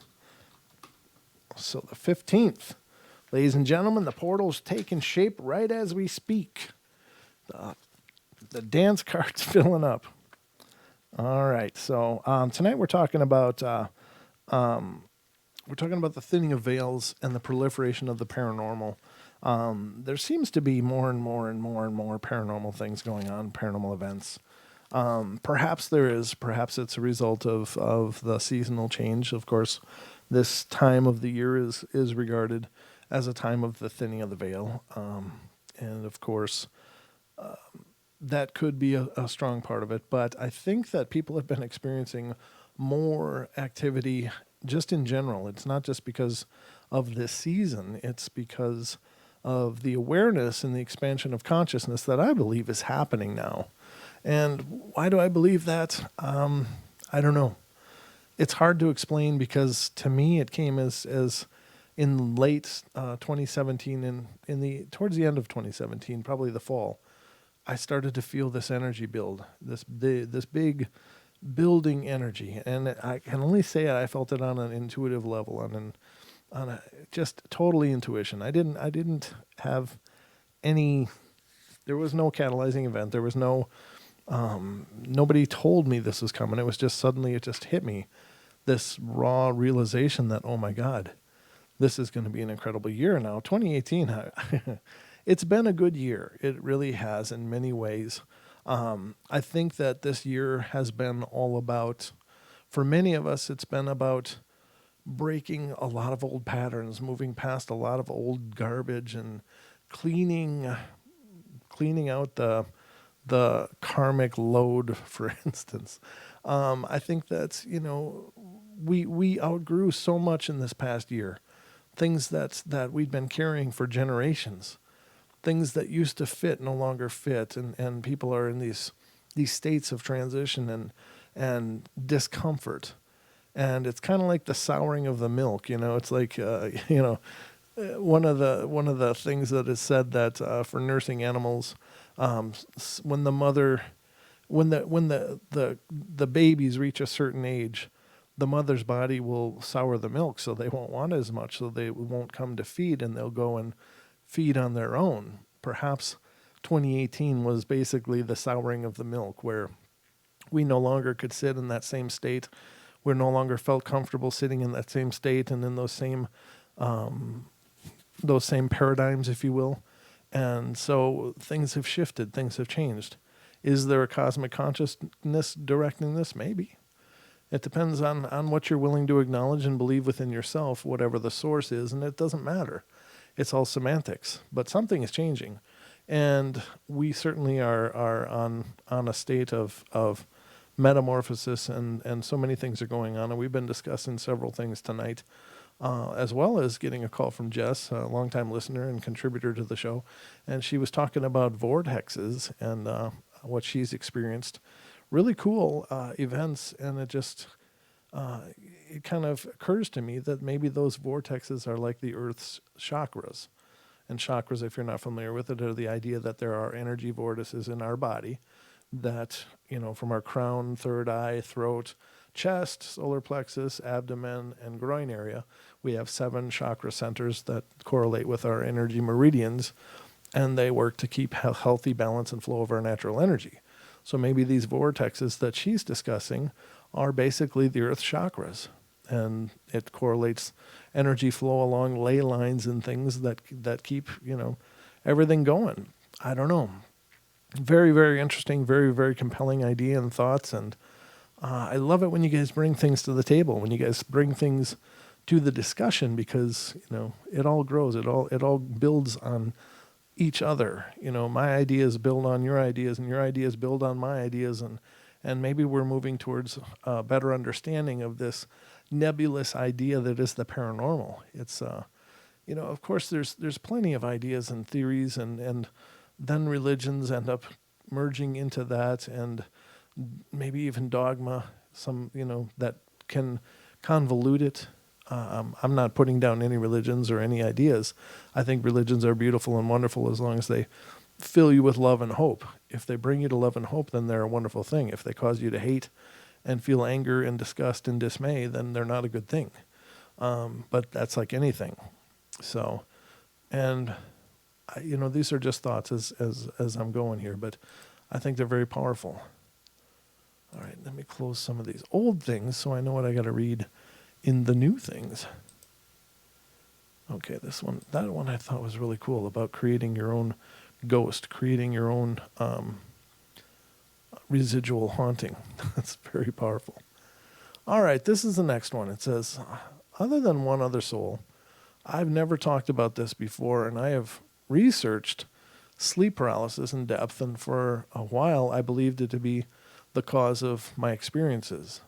So the 15th, ladies and gentlemen, the portal's taking shape right as we speak. The dance card's filling up. All right, so tonight we're talking about the thinning of veils and the proliferation of the paranormal. There seems to be more and more paranormal things going on, paranormal events. Perhaps there is. Perhaps it's a result of the seasonal change. Of course, this time of the year is regarded as a time of the thinning of the veil. And of course, that could be a strong part of it. But I think that people have been experiencing more activity just in general. It's not just because of this season. It's because of the awareness and the expansion of consciousness that I believe is happening now. And why do I believe that? I don't know. It's hard to explain because to me it came as in late 2017 and towards the end of 2017, probably the fall, I started to feel this energy build, this big building energy, and I can only say I felt it on an intuitive level, on a just totally intuition. I didn't have any. There was no catalyzing event. There was no. Nobody told me this was coming. It was just suddenly it just hit me, this raw realization that, oh my God, this is going to be an incredible year now. 2018, it's been a good year. It really has in many ways. I think that this year has been all about, for many of us, it's been about breaking a lot of old patterns, moving past a lot of old garbage and cleaning out the karmic load, for instance. I think that's, we outgrew so much in this past year. Things that we'd been carrying for generations. Things that used to fit no longer fit, and people are in these states of transition and discomfort. And it's kind of like the souring of the milk, It's like one of the things that is said that for nursing animals, when the babies reach a certain age, the mother's body will sour the milk, so they won't want as much, so they won't come to feed, and they'll go and feed on their own. Perhaps 2018 was basically the souring of the milk, where we no longer could sit in that same state. We no longer felt comfortable sitting in that same state and in those same paradigms, if you will. And so things have shifted, things have changed. Is there a cosmic consciousness directing this? Maybe. It depends on what you're willing to acknowledge and believe within yourself, whatever the source is, and it doesn't matter. It's all semantics. But something is changing. And we certainly are on a state of metamorphosis, and so many things are going on. And we've been discussing several things tonight, as well as getting a call from Jess, a longtime listener and contributor to the show. And she was talking about vortexes and what she's experienced. Really cool events. And it just, it kind of occurs to me that maybe those vortexes are like the Earth's chakras. And chakras, if you're not familiar with it, are the idea that there are energy vortices in our body that, from our crown, third eye, throat, chest, solar plexus, abdomen, and groin area, we have 7 chakra centers that correlate with our energy meridians, and they work to keep healthy balance and flow of our natural energy. So maybe these vortexes that she's discussing are basically the Earth chakras, and it correlates energy flow along ley lines and things that keep, everything going. I don't know. Very, very interesting, very, very compelling idea and thoughts. And I love it when you guys bring things to the table, when you guys bring things to the discussion, because, it all grows. It all builds on each other. My ideas build on your ideas, and your ideas build on my ideas. And maybe we're moving towards a better understanding of this nebulous idea that is the paranormal. It's, of course, there's plenty of ideas and theories, and then religions end up merging into that, and maybe even dogma, some, that can convolute it. I'm not putting down any religions or any ideas. I think religions are beautiful and wonderful as long as they fill you with love and hope. If they bring you to love and hope, then they're a wonderful thing. If they cause you to hate and feel anger and disgust and dismay, then they're not a good thing. But that's like anything. So, and these are just thoughts as I'm going here, but I think they're very powerful. All right, let me close some of these old things so I know what I got to read in the new things. Okay, that one I thought was really cool, about creating your own ghost, creating your own residual haunting. That's very powerful. All right, this is the next one. It says, other than one other soul, I've never talked about this before, and I have researched sleep paralysis in depth, and for a while I believed it to be the cause of my experiences.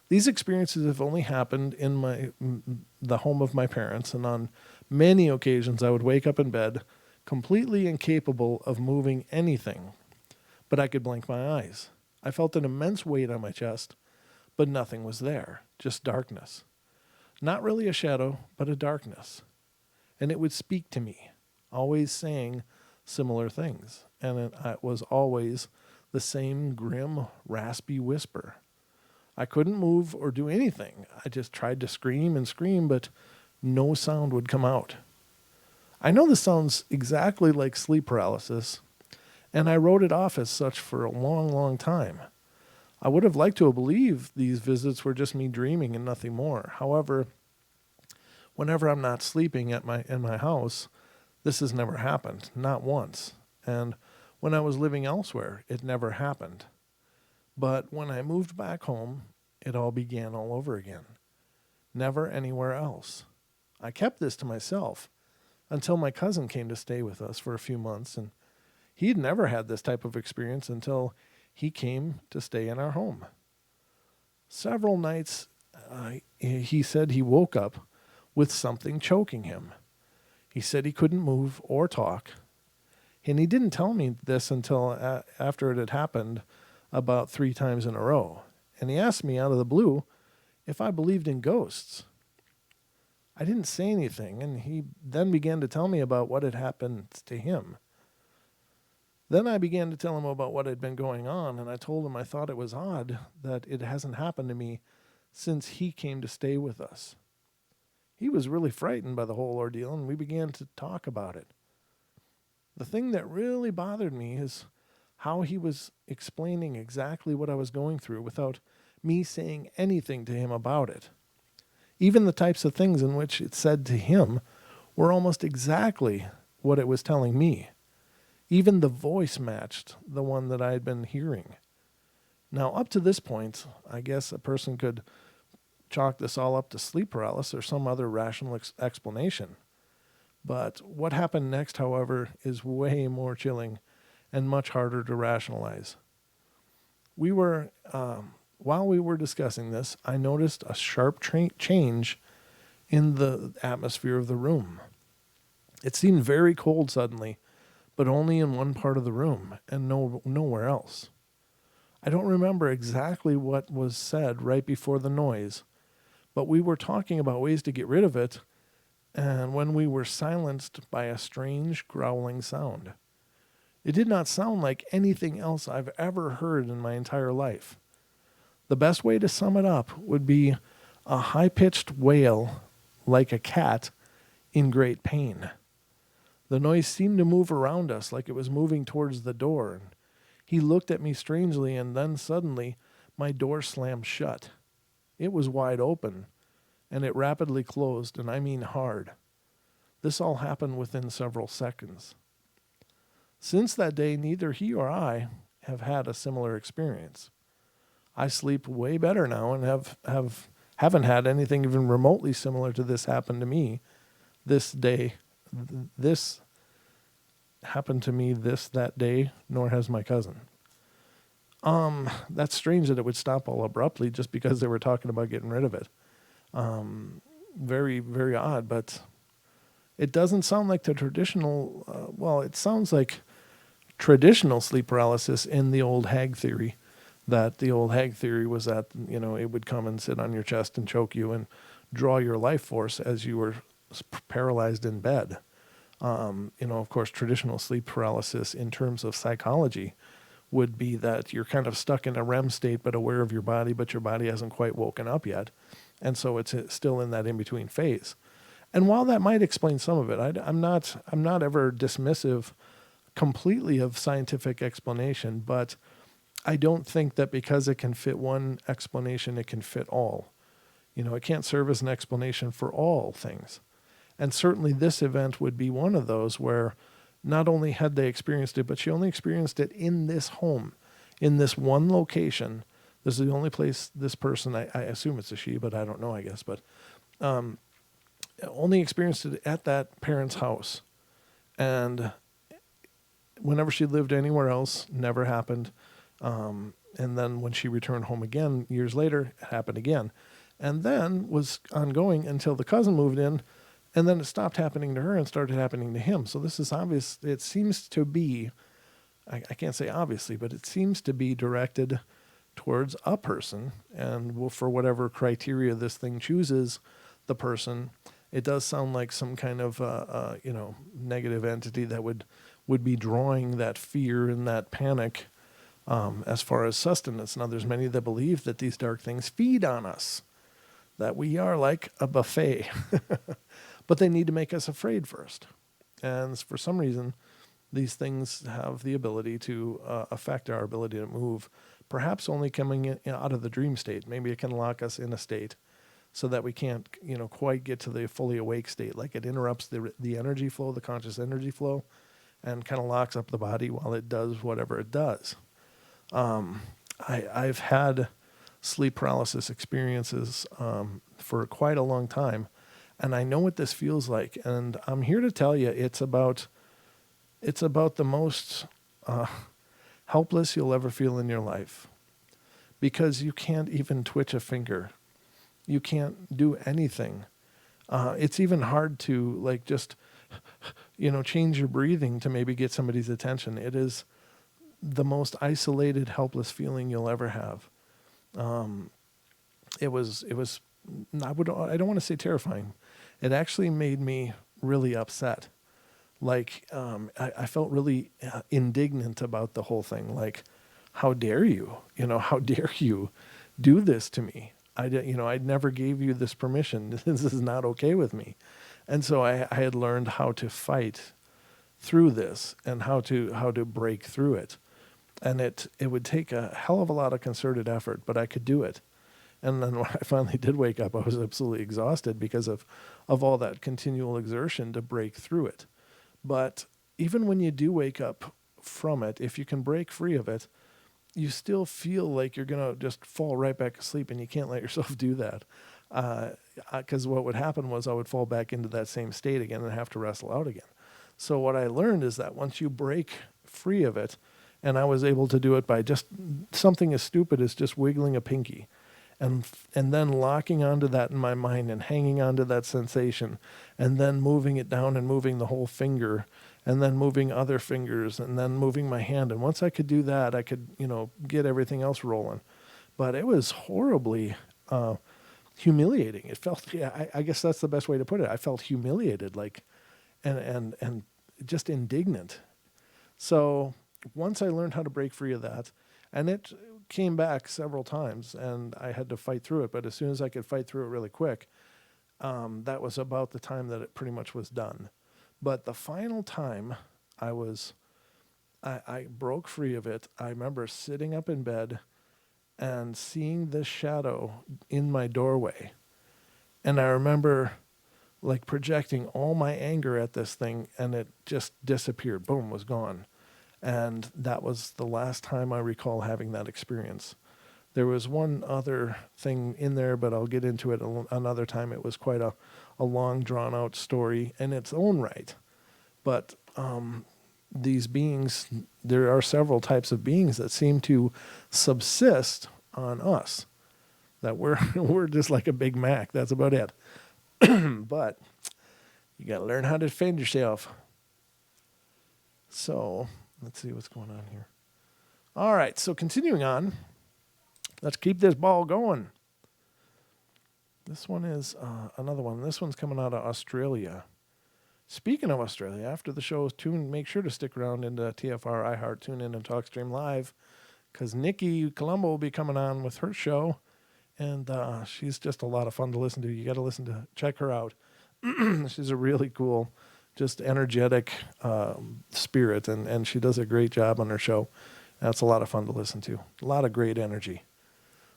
These experiences have only happened in the home of my parents, and on many occasions I would wake up in bed completely incapable of moving anything, but I could blink my eyes. I felt an immense weight on my chest, but nothing was there, just darkness. Not really a shadow, but a darkness. And it would speak to me, always saying similar things, and it was always the same grim, raspy whisper. I couldn't move or do anything. I just tried to scream and scream, but no sound would come out. I know this sounds exactly like sleep paralysis, and I wrote it off as such for a long, long time. I would have liked to have believed these visits were just me dreaming and nothing more. However, whenever I'm not sleeping in my house, this has never happened, not once. And when I was living elsewhere, it never happened. But when I moved back home, it all began all over again. Never anywhere else. I kept this to myself until my cousin came to stay with us for a few months, and he'd never had this type of experience until he came to stay in our home. Several nights, he said he woke up with something choking him. He said he couldn't move or talk, and he didn't tell me this until after it had happened about 3 times in a row. And he asked me out of the blue if I believed in ghosts. I didn't say anything, and he then began to tell me about what had happened to him. Then I began to tell him about what had been going on, and I told him I thought it was odd that it hasn't happened to me since he came to stay with us. He was really frightened by the whole ordeal, and we began to talk about it. The thing that really bothered me is how he was explaining exactly what I was going through without me saying anything to him about it. Even the types of things in which it said to him were almost exactly what it was telling me. Even the voice matched the one that I had been hearing. Now, up to this point, I guess a person could chalk this all up to sleep paralysis or some other rational explanation. But what happened next, however, is way more chilling and much harder to rationalize. While we were discussing this, I noticed a sharp change in the atmosphere of the room. It seemed very cold suddenly, but only in one part of the room and nowhere else. I don't remember exactly what was said right before the noise, but we were talking about ways to get rid of it, and when we were silenced by a strange growling sound. It did not sound like anything else I've ever heard in my entire life. The best way to sum it up would be a high-pitched wail like a cat in great pain. The noise seemed to move around us like it was moving towards the door. And he looked at me strangely, and then suddenly my door slammed shut. It was wide open, and it rapidly closed, and I mean hard. This all happened within several seconds. Since that day, neither he or I have had a similar experience. I sleep way better now and haven't had anything even remotely similar to this happen to me this day. This happened to me that day, nor has my cousin. That's strange that it would stop all abruptly just because they were talking about getting rid of it. Very, very odd, but it doesn't sound like the traditional, it sounds like traditional sleep paralysis in the old hag theory. That the old hag theory was that, it would come and sit on your chest and choke you and draw your life force as you were paralyzed in bed. Of course, traditional sleep paralysis in terms of psychology would be that you're kind of stuck in a REM state but aware of your body, but your body hasn't quite woken up yet. And so it's still in that in-between phase. And while that might explain some of it, I'm not ever dismissive completely of scientific explanation, but I don't think that because it can fit one explanation, it can fit all. It can't serve as an explanation for all things. And certainly this event would be one of those where not only had they experienced it, but she only experienced it in this home, in this one location. This is the only place this person, I assume it's a she, but I don't know, I guess, but only experienced it at that parent's house. And whenever she lived anywhere else, never happened. And then when she returned home again, years later, it happened again. And then was ongoing until the cousin moved in, and then it stopped happening to her and started happening to him. So this is obvious. It seems to be, I can't say obviously, but it seems to be directed towards a person. And for whatever criteria this thing chooses the person, it does sound like some kind of, negative entity that would be drawing that fear and that panic as far as sustenance. Now, there's many that believe that these dark things feed on us, that we are like a buffet, but they need to make us afraid first. And for some reason, these things have the ability to affect our ability to move, perhaps only coming out of the dream state. Maybe it can lock us in a state so that we can't, quite get to the fully awake state. Like it interrupts the energy flow, the conscious energy flow, and kind of locks up the body while it does whatever it does. I've had sleep paralysis experiences for quite a long time, and I know what this feels like. And I'm here to tell you, it's about the most helpless you'll ever feel in your life, because you can't even twitch a finger, you can't do anything. It's even hard to just change your breathing to maybe get somebody's attention. It is the most isolated, helpless feeling you'll ever have. It was, I don't want to say terrifying. It actually made me really upset. I felt really indignant about the whole thing. Like, how dare you? How dare you do this to me? I never gave you this permission. This is not okay with me. And so I had learned how to fight through this and how to break through it. And it would take a hell of a lot of concerted effort, but I could do it. And then when I finally did wake up, I was absolutely exhausted because of all that continual exertion to break through it. But even when you do wake up from it, if you can break free of it, you still feel like you're going to just fall right back asleep, and you can't let yourself do that. Because what would happen was I would fall back into that same state again and have to wrestle out again. So what I learned is that once you break free of it, and I was able to do it by just something as stupid as just wiggling a pinky, and then locking onto that in my mind and hanging onto that sensation, and then moving it down and moving the whole finger, and then moving other fingers, and then moving my hand. And once I could do that, I could, get everything else rolling. But it was horribly humiliating. It felt, I guess that's the best way to put it. I felt humiliated, and just indignant. So once I learned how to break free of that, and it came back several times, and I had to fight through it. But as soon as I could fight through it really quick, that was about the time that it pretty much was done. But the final time I broke free of it, I remember sitting up in bed and seeing this shadow in my doorway. And I remember projecting all my anger at this thing, and it just disappeared. Boom, was gone. And that was the last time I recall having that experience. There was one other thing in there, but I'll get into it another time. It was quite a long, drawn-out story in its own right. But these beings, there are several types of beings that seem to subsist on us. That we're just like a Big Mac. That's about it. But you got to learn how to defend yourself. So let's see what's going on here. All right, so continuing on. Let's keep this ball going. This one is another one. This one's coming out of Australia. Speaking of Australia, after the show, make sure to stick around into TFR, iHeart, tune in, and TalkStream Live, because Nikki Colombo will be coming on with her show, and she's just a lot of fun to listen to. You got to check her out. She's a really cool, just energetic spirit, and she does a great job on her show. That's a lot of fun to listen to. A lot of great energy.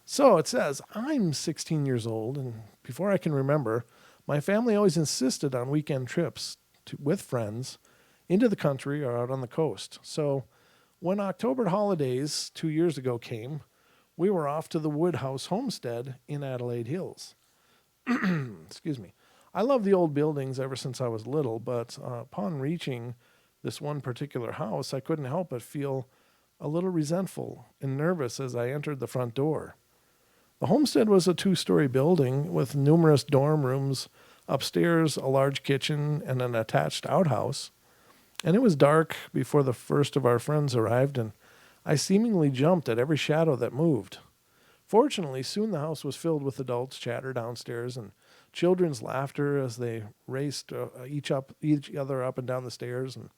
So it says, I'm 16 years old, and before I can remember, my family always insisted on weekend trips with friends into the country or out on the coast. So when October holidays 2 years ago came, we were off to the Woodhouse homestead in Adelaide Hills. Excuse me. I love the old buildings ever since I was little, but upon reaching this one particular house, I couldn't help but feel a little resentful and nervous as I entered the front door. The homestead was a 2-story building with numerous dorm rooms, upstairs a large kitchen, and an attached outhouse. And it was dark before the first of our friends arrived, and I seemingly jumped at every shadow that moved. Fortunately, soon the house was filled with adults' chatter downstairs and children's laughter as they raced each other up and down the stairs. And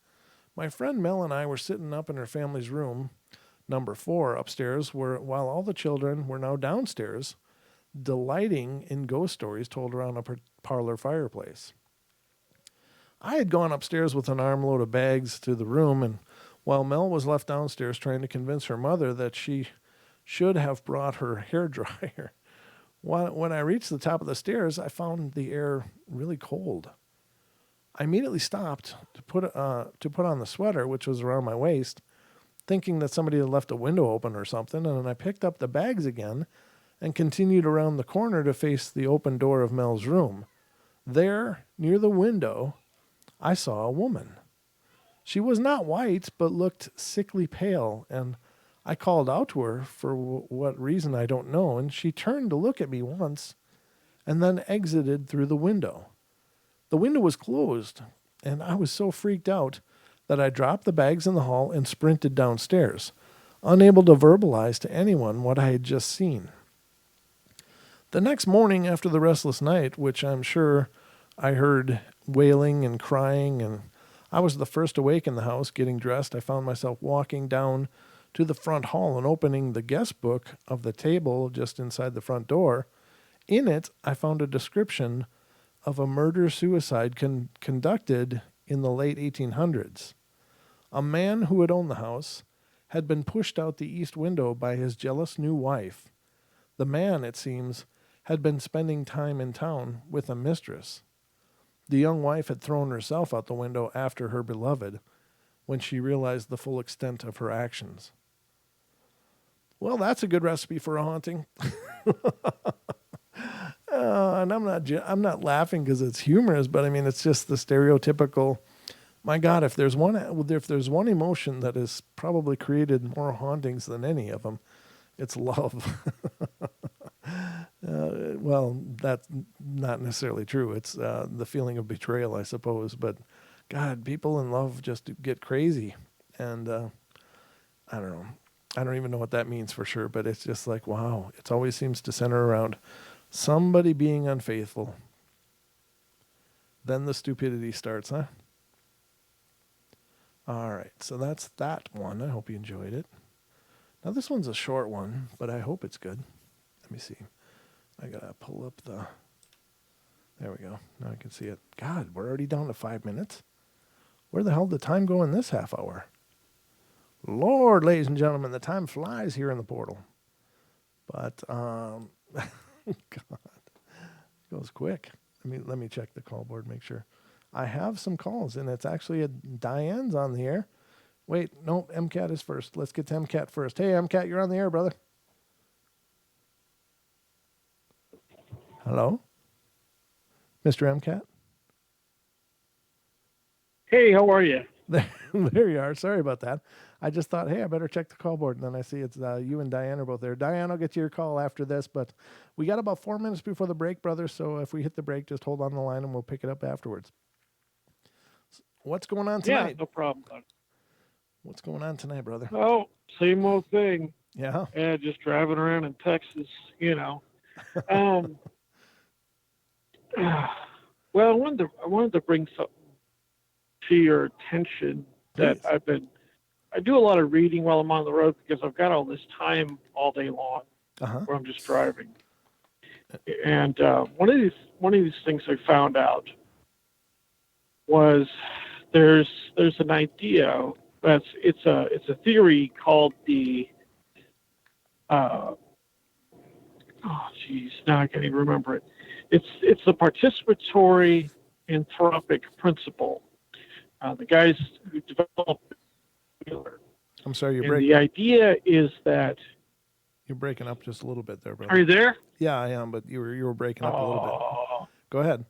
my friend Mel and I were sitting up in her family's room, number 4 upstairs, while all the children were now downstairs, delighting in ghost stories told around a parlor fireplace. I had gone upstairs with an armload of bags to the room, and while Mel was left downstairs trying to convince her mother that she should have brought her hairdryer. When I reached the top of the stairs, I found the air really cold. I immediately stopped to put on the sweater, which was around my waist, thinking that somebody had left a window open or something, and then I picked up the bags again and continued around the corner to face the open door of Mel's room. There, near the window, I saw a woman. She was not white, but looked sickly pale, and I called out to her for what reason I don't know, and she turned to look at me once and then exited through the window. The window was closed, and I was so freaked out that I dropped the bags in the hall and sprinted downstairs, unable to verbalize to anyone what I had just seen. The next morning after the restless night, which I'm sure I heard wailing and crying, and I was the first awake in the house getting dressed, I found myself walking down to the front hall and opening the guest book of the table just inside the front door. In it, I found a description of a murder-suicide conducted in the late 1800s. A man who had owned the house had been pushed out the east window by his jealous new wife. The man, it seems, had been spending time in town with a mistress. The young wife had thrown herself out the window after her beloved when she realized the full extent of her actions. Well, that's a good recipe for a haunting. And I'm not laughing because it's humorous, but I mean it's just the stereotypical. My God, if there's one emotion that has probably created more hauntings than any of them, it's love. Well, that's not necessarily true. It's the feeling of betrayal, I suppose. But God, people in love just get crazy, and I don't know. I don't even know what that means for sure. But it's just like, wow, it always seems to center around somebody being unfaithful. Then the stupidity starts, huh? All right, so that's that one. I hope you enjoyed it. Now this one's a short one, but I hope it's good. Let me see. I gotta pull up the... There we go. Now I can see it. God, we're already down to 5 minutes. Where the hell did the time go in this half hour? Lord, ladies and gentlemen, the time flies here in the portal. But, God, it goes quick. Let me check the call board, make sure. I have some calls, and it's actually Diane's on the air. Wait, no, MCAT is first. Let's get to MCAT first. Hey, MCAT, you're on the air, brother. Hello? Mr. MCAT? Hey, how are you? There you are. Sorry about that. I just thought, hey, I better check the call board. And then I see it's you and Diane are both there. Diane, I'll get you your call after this, but we got about 4 minutes before the break, brother. So if we hit the break, just hold on the line and we'll pick it up afterwards. What's going on tonight? Yeah, no problem. What's going on tonight, brother? Oh, same old thing. Yeah. Yeah, just driving around in Texas, you know. Well, I wanted to bring something to your attention that Please. I do a lot of reading while I'm on the road because I've got all this time all day long where I'm just driving. And one of these things I found out was there's an idea it's a theory called the now I can't even remember it. It's the participatory anthropic principle. The guys who developed it. I'm sorry, you're and breaking. the idea is that You're breaking up just a little bit there, brother. Are you there? Yeah, I am, but you were breaking up a little bit. Go ahead.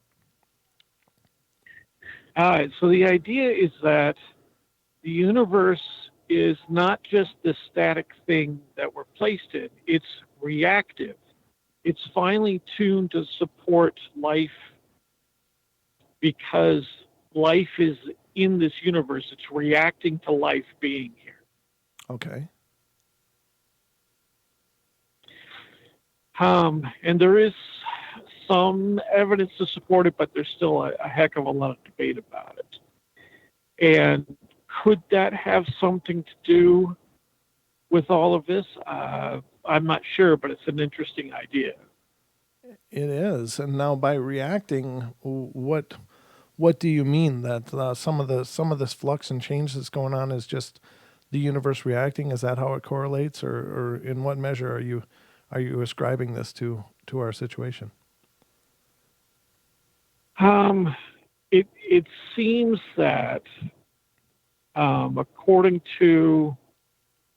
All right. So the idea is that the universe is not just the static thing that we're placed in. It's reactive. It's finely tuned to support life because life is in this universe. It's reacting to life being here. Okay. And there is some evidence to support it, but there's still a heck of a lot of debate about it. And could that have something to do with all of this? I'm not sure, but it's an interesting idea. It is. And now by reacting, what do you mean that some of this flux and change that's going on is just the universe reacting? Is that how it correlates, or in what measure are you ascribing this to our situation? It seems that according to,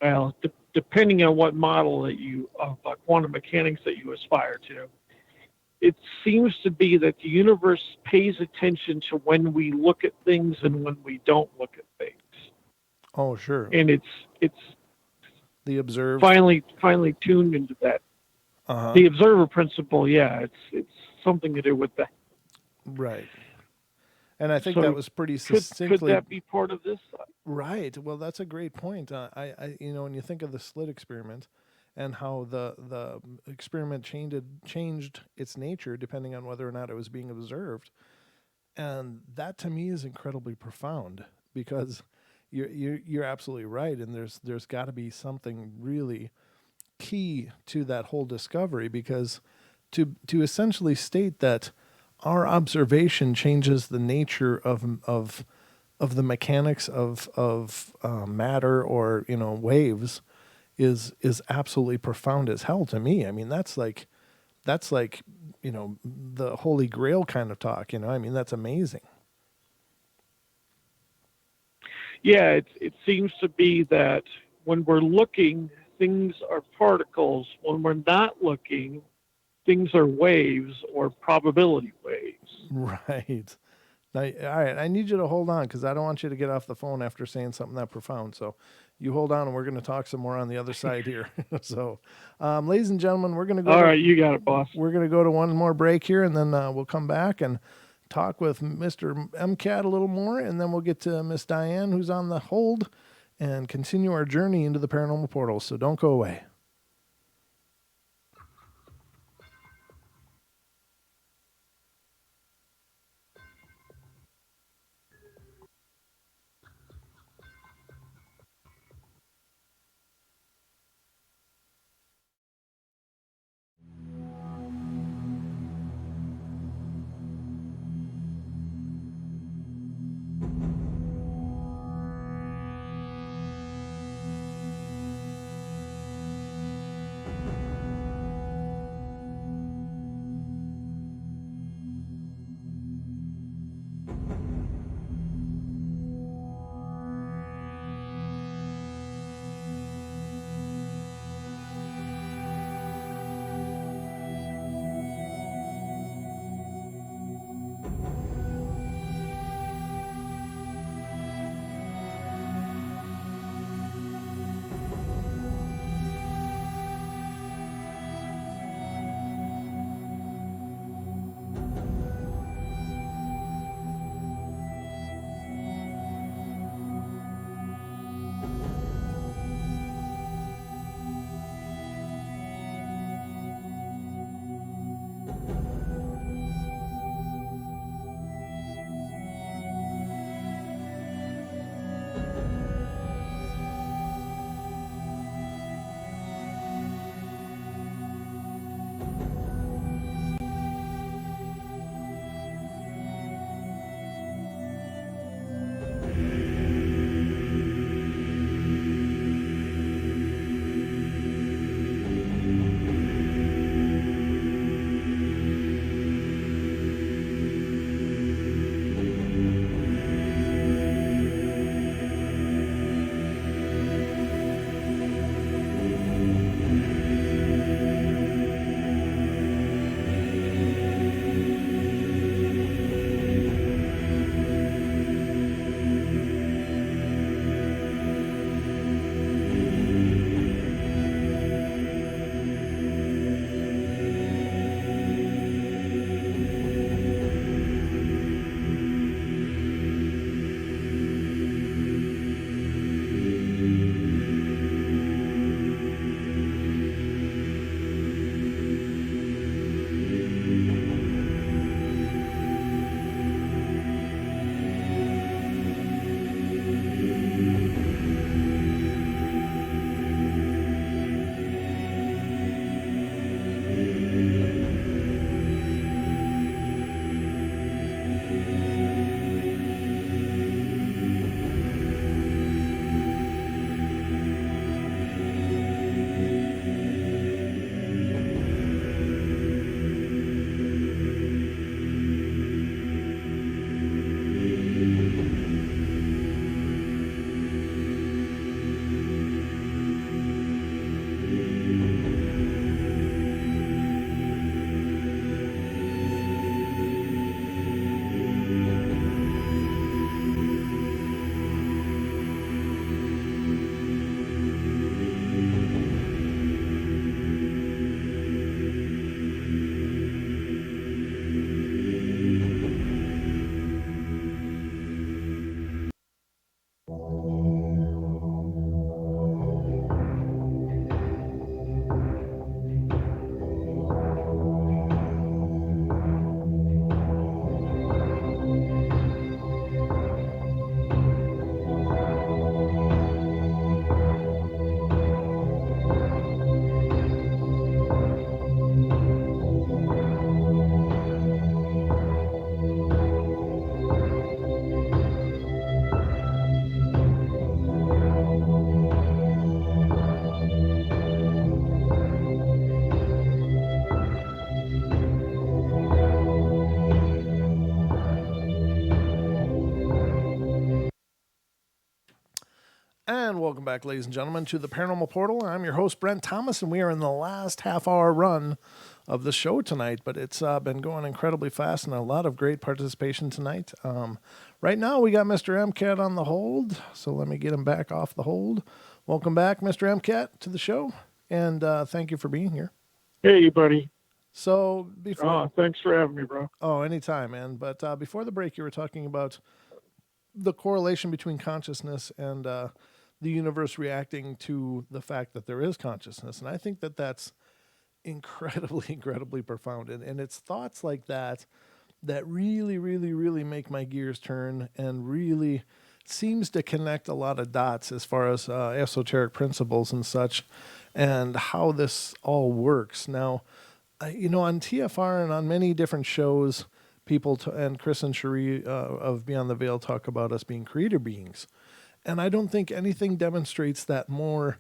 well, depending on what model that of quantum mechanics that you aspire to, it seems to be that the universe pays attention to when we look at things and when we don't look at things. Oh, sure. And it's the observed finally tuned into that. The observer principle, yeah, it's something to do with that. Right. And I think So that was pretty succinctly. Could that be part of this? Right. Well, that's a great point. I when you think of the slit experiment and how the experiment changed its nature depending on whether or not it was being observed, and that to me is incredibly profound because you're absolutely right, and there's got to be something really key to that whole discovery, because to essentially state that our observation changes the nature of of the mechanics of matter or waves is absolutely profound as hell to me. I mean, that's like the holy grail kind of talk. I mean, that's amazing. Yeah, it seems to be that when we're looking, things are particles. When we're not looking, things are waves or probability waves. Right. Now, all right, I need you to hold on because I don't want you to get off the phone after saying something that profound. So you hold on, and we're going to talk some more on the other side here. So, ladies and gentlemen, we're going to go. All right, you got it, boss. We're going to go to one more break here, and then we'll come back and talk with Mr. MCAT a little more, and then we'll get to Miss Diane, who's on the hold, and continue our journey into the paranormal portal. So don't go away. welcome back, ladies and gentlemen, to the Paranormal Portal. I'm your host, Brent Thomas, and we are in the last half-hour run of the show tonight, but it's been going incredibly fast and a lot of great participation tonight. Right now, we got Mr. MCAT on the hold, so let me get him back off the hold. Welcome back, Mr. MCAT, to the show, and thank you for being here. Hey, buddy. So before, thanks for having me, bro. Oh, anytime, man. But before the break, you were talking about the correlation between consciousness and the universe reacting to the fact that there is consciousness, and I think that that's incredibly profound. And it's thoughts like that that really make my gears turn and really seems to connect a lot of dots as far as esoteric principles and such, and how this all works. Now, on TFR and on many different shows, people and Chris and Cherie of Beyond the Veil talk about us being creator beings. And I don't think anything demonstrates that more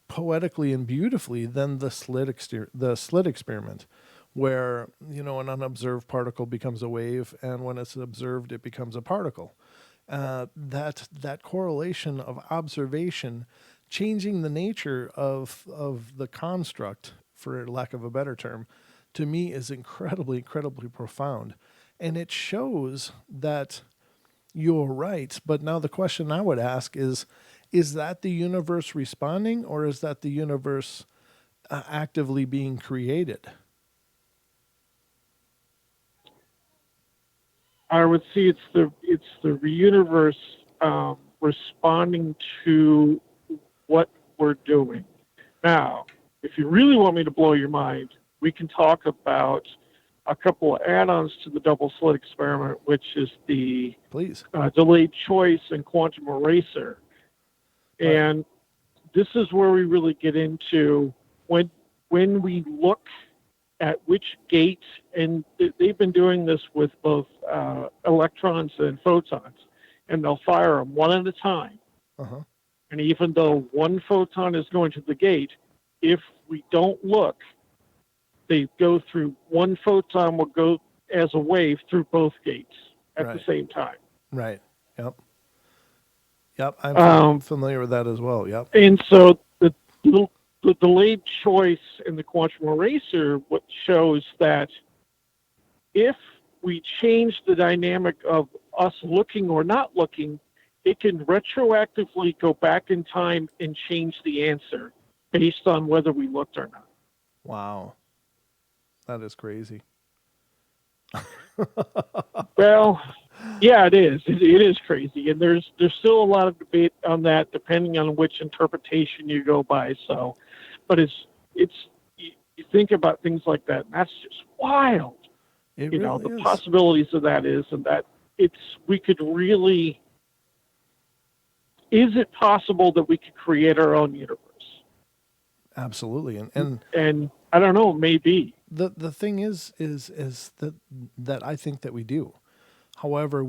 poetically and beautifully than the slit experiment, where, an unobserved particle becomes a wave, and when it's observed, it becomes a particle. That correlation of observation changing the nature of the construct, for lack of a better term, to me is incredibly profound. And it shows that you're right. But now the question I would ask is that the universe responding, or is that the universe actively being created? I would see it's the universe responding to what we're doing. Now, if you really want me to blow your mind, we can talk about a couple of add-ons to the double slit experiment, which is the delayed choice and quantum eraser. Right. And this is where we really get into when we look at which gate, and they've been doing this with both electrons and photons, and they'll fire them one at a time. Uh-huh. And even though one photon is going to the gate, if we don't look, they go through, one photon will go as a wave through both gates at the same time. Right. Yep. I'm familiar with that as well. Yep. And so the delayed choice in the quantum eraser, what shows that if we change the dynamic of us looking or not looking, it can retroactively go back in time and change the answer based on whether we looked or not. Wow. That is crazy. Well, yeah, it is. It is crazy, and there's still a lot of debate on that, depending on which interpretation you go by. So, but it's you think about things like that, and that's just wild. It you really know, the is. possibilities of that is, and that we could really. Is it possible that we could create our own universe? Absolutely, and I don't know, maybe. The thing is that I think that we do. However,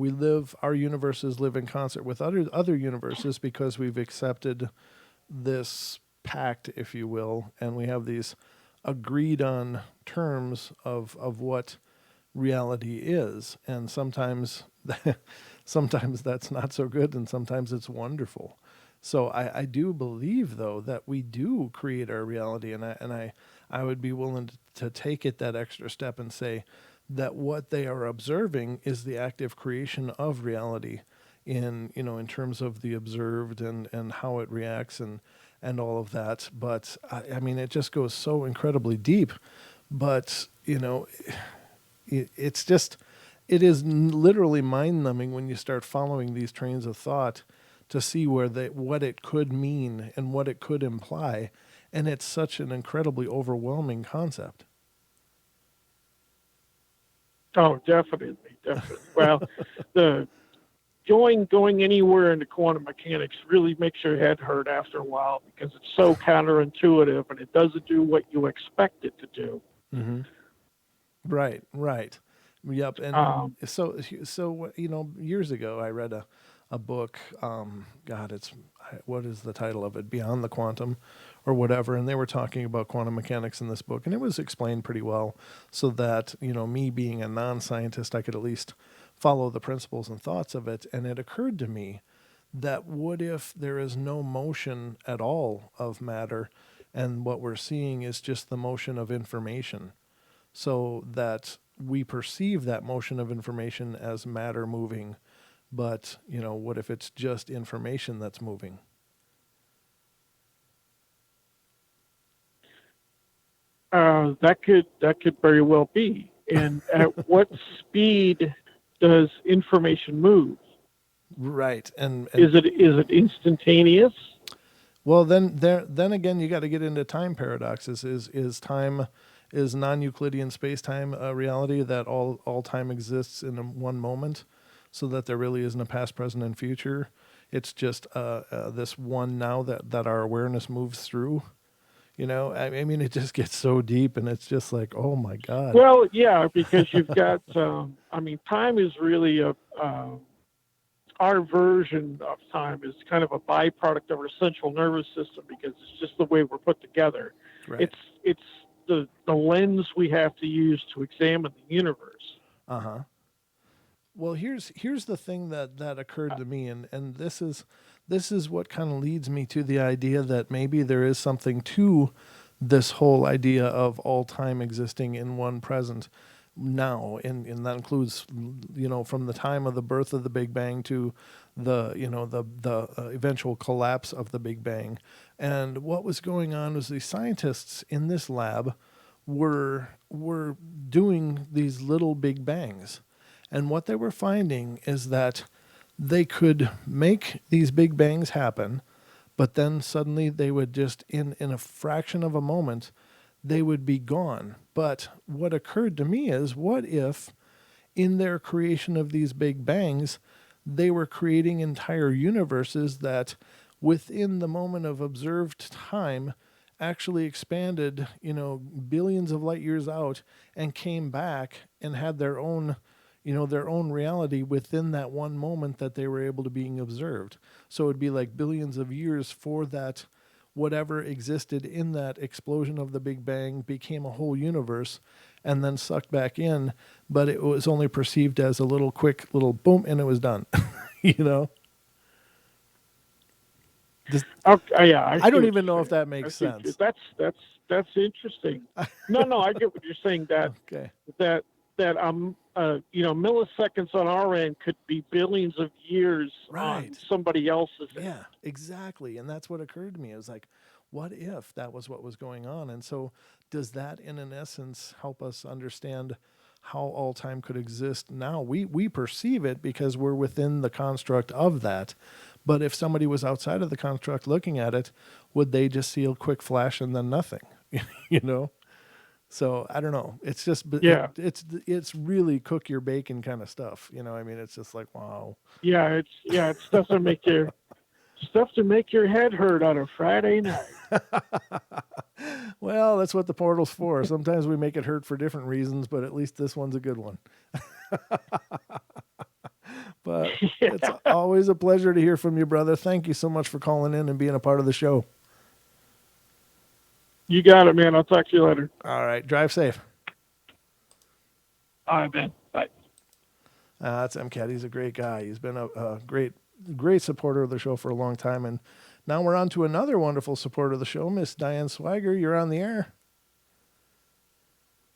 our universes live in concert with other universes because we've accepted this pact, if you will, and we have these agreed on terms of what reality is, and sometimes that's not so good, and sometimes it's wonderful. So I do believe, though, that we do create our reality, and I would be willing to take it that extra step and say that what they are observing is the active creation of reality in terms of the observed and how it reacts and all of that. But I mean, it just goes so incredibly deep, but it is literally mind-numbing when you start following these trains of thought to see what it could mean and what it could imply. And it's such an incredibly overwhelming concept. Oh, definitely. Well, the going anywhere into quantum mechanics really makes your head hurt after a while because it's so counterintuitive and it doesn't do what you expect it to do. Mm-hmm. Right. Yep. And so years ago I read a book. What is the title of it? Beyond the Quantum, or whatever. And they were talking about quantum mechanics in this book, and it was explained pretty well, so that me being a non-scientist, I could at least follow the principles and thoughts of it. And it occurred to me that what if there is no motion at all of matter, and what we're seeing is just the motion of information, so that we perceive that motion of information as matter moving, but what if it's just information that's moving? That could very well be. And at what speed does information move? Right. And is it instantaneous? Well, then again, you got to get into time paradoxes. Is time, is non-Euclidean space-time a reality that all time exists in one moment, so that there really isn't a past, present, and future? It's just this one now that our awareness moves through. I mean, it just gets so deep, and it's just like, oh my God. Well, yeah, because you've got, time is really our version of time is kind of a byproduct of our central nervous system, because it's just the way we're put together. Right. It's the lens we have to use to examine the universe. Uh-huh. Well, here's the thing that occurred to me, and this is what kind of leads me to the idea that maybe there is something to this whole idea of all time existing in one present now, and that includes from the time of the birth of the Big Bang to the eventual collapse of the Big Bang. And what was going on was these scientists in this lab were doing these little Big Bangs. And what they were finding is that they could make these Big Bangs happen, but then suddenly they would just, in a fraction of a moment, they would be gone. But what occurred to me is, what if in their creation of these Big Bangs, they were creating entire universes that within the moment of observed time actually expanded, billions of light years out, and came back and had their own reality within that one moment that they were able to being observed. So it'd be like billions of years for that whatever existed in that explosion of the Big Bang became a whole universe and then sucked back in, but it was only perceived as a little quick little boom and it was done. Okay, yeah, I don't even know if that makes sense. That's interesting. No, I get what you're saying. That okay. that milliseconds on our end could be billions of years on somebody else's end. Yeah, exactly. And that's what occurred to me. It was like, what if that was what was going on? And so does that, in an essence, help us understand how all time could exist now? We perceive it because we're within the construct of that. But if somebody was outside of the construct looking at it, would they just see a quick flash and then nothing? So I don't know. It's just, it's really cook your bacon kind of stuff. I mean, it's just like, wow. Yeah, it's stuff to make your head hurt on a Friday night. Well, that's what the portal's for. Sometimes we make it hurt for different reasons, but at least this one's a good one. But It's always a pleasure to hear from you, brother. Thank you so much for calling in and being a part of the show. You got it, man. I'll talk to you later. All right. Drive safe. All right, man. Bye. That's MCAT. He's a great guy. He's been a great supporter of the show for a long time. And now we're on to another wonderful supporter of the show, Miss Diane Swiger. You're on the air.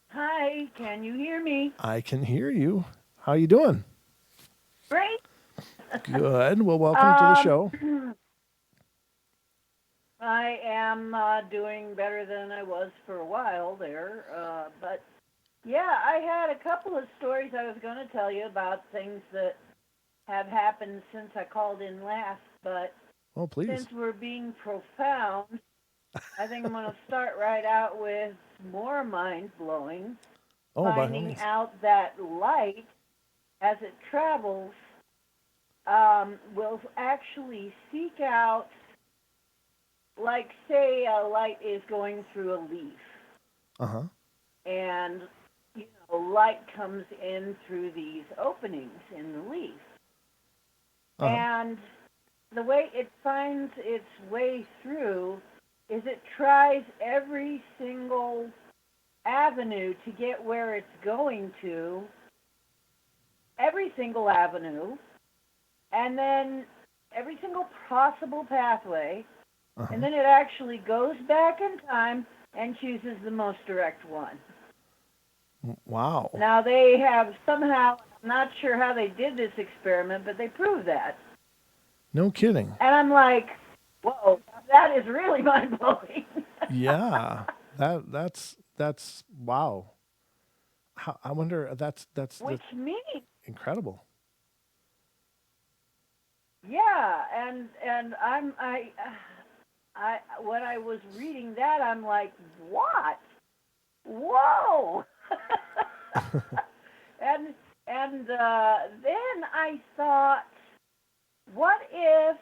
Hi. Can you hear me? I can hear you. How you doing? Great. Good. Well, welcome to the show. I am doing better than I was for a while there. But, yeah, I had a couple of stories I was going to tell you about things that have happened since I called in last. But please. Since we're being profound, I think I'm going to start right out with more mind-blowing. Finding out that light, as it travels, will actually seek out, like, say a light is going through a leaf. Uh-huh. And, light comes in through these openings in the leaf. Uh-huh. And the way it finds its way through is it tries every single avenue to get where it's going to, every single avenue, and then every single possible pathway, Uh-huh. and then it actually goes back in time and chooses the most direct one. Wow. Now they have somehow, I'm not sure how they did this experiment, but they proved that. No kidding. And I'm like, whoa, that is really mind-blowing. Yeah. That's wow. I wonder that's Which means, incredible. yeah, and I when I was reading that, I'm like, what? Whoa! and then I thought, what if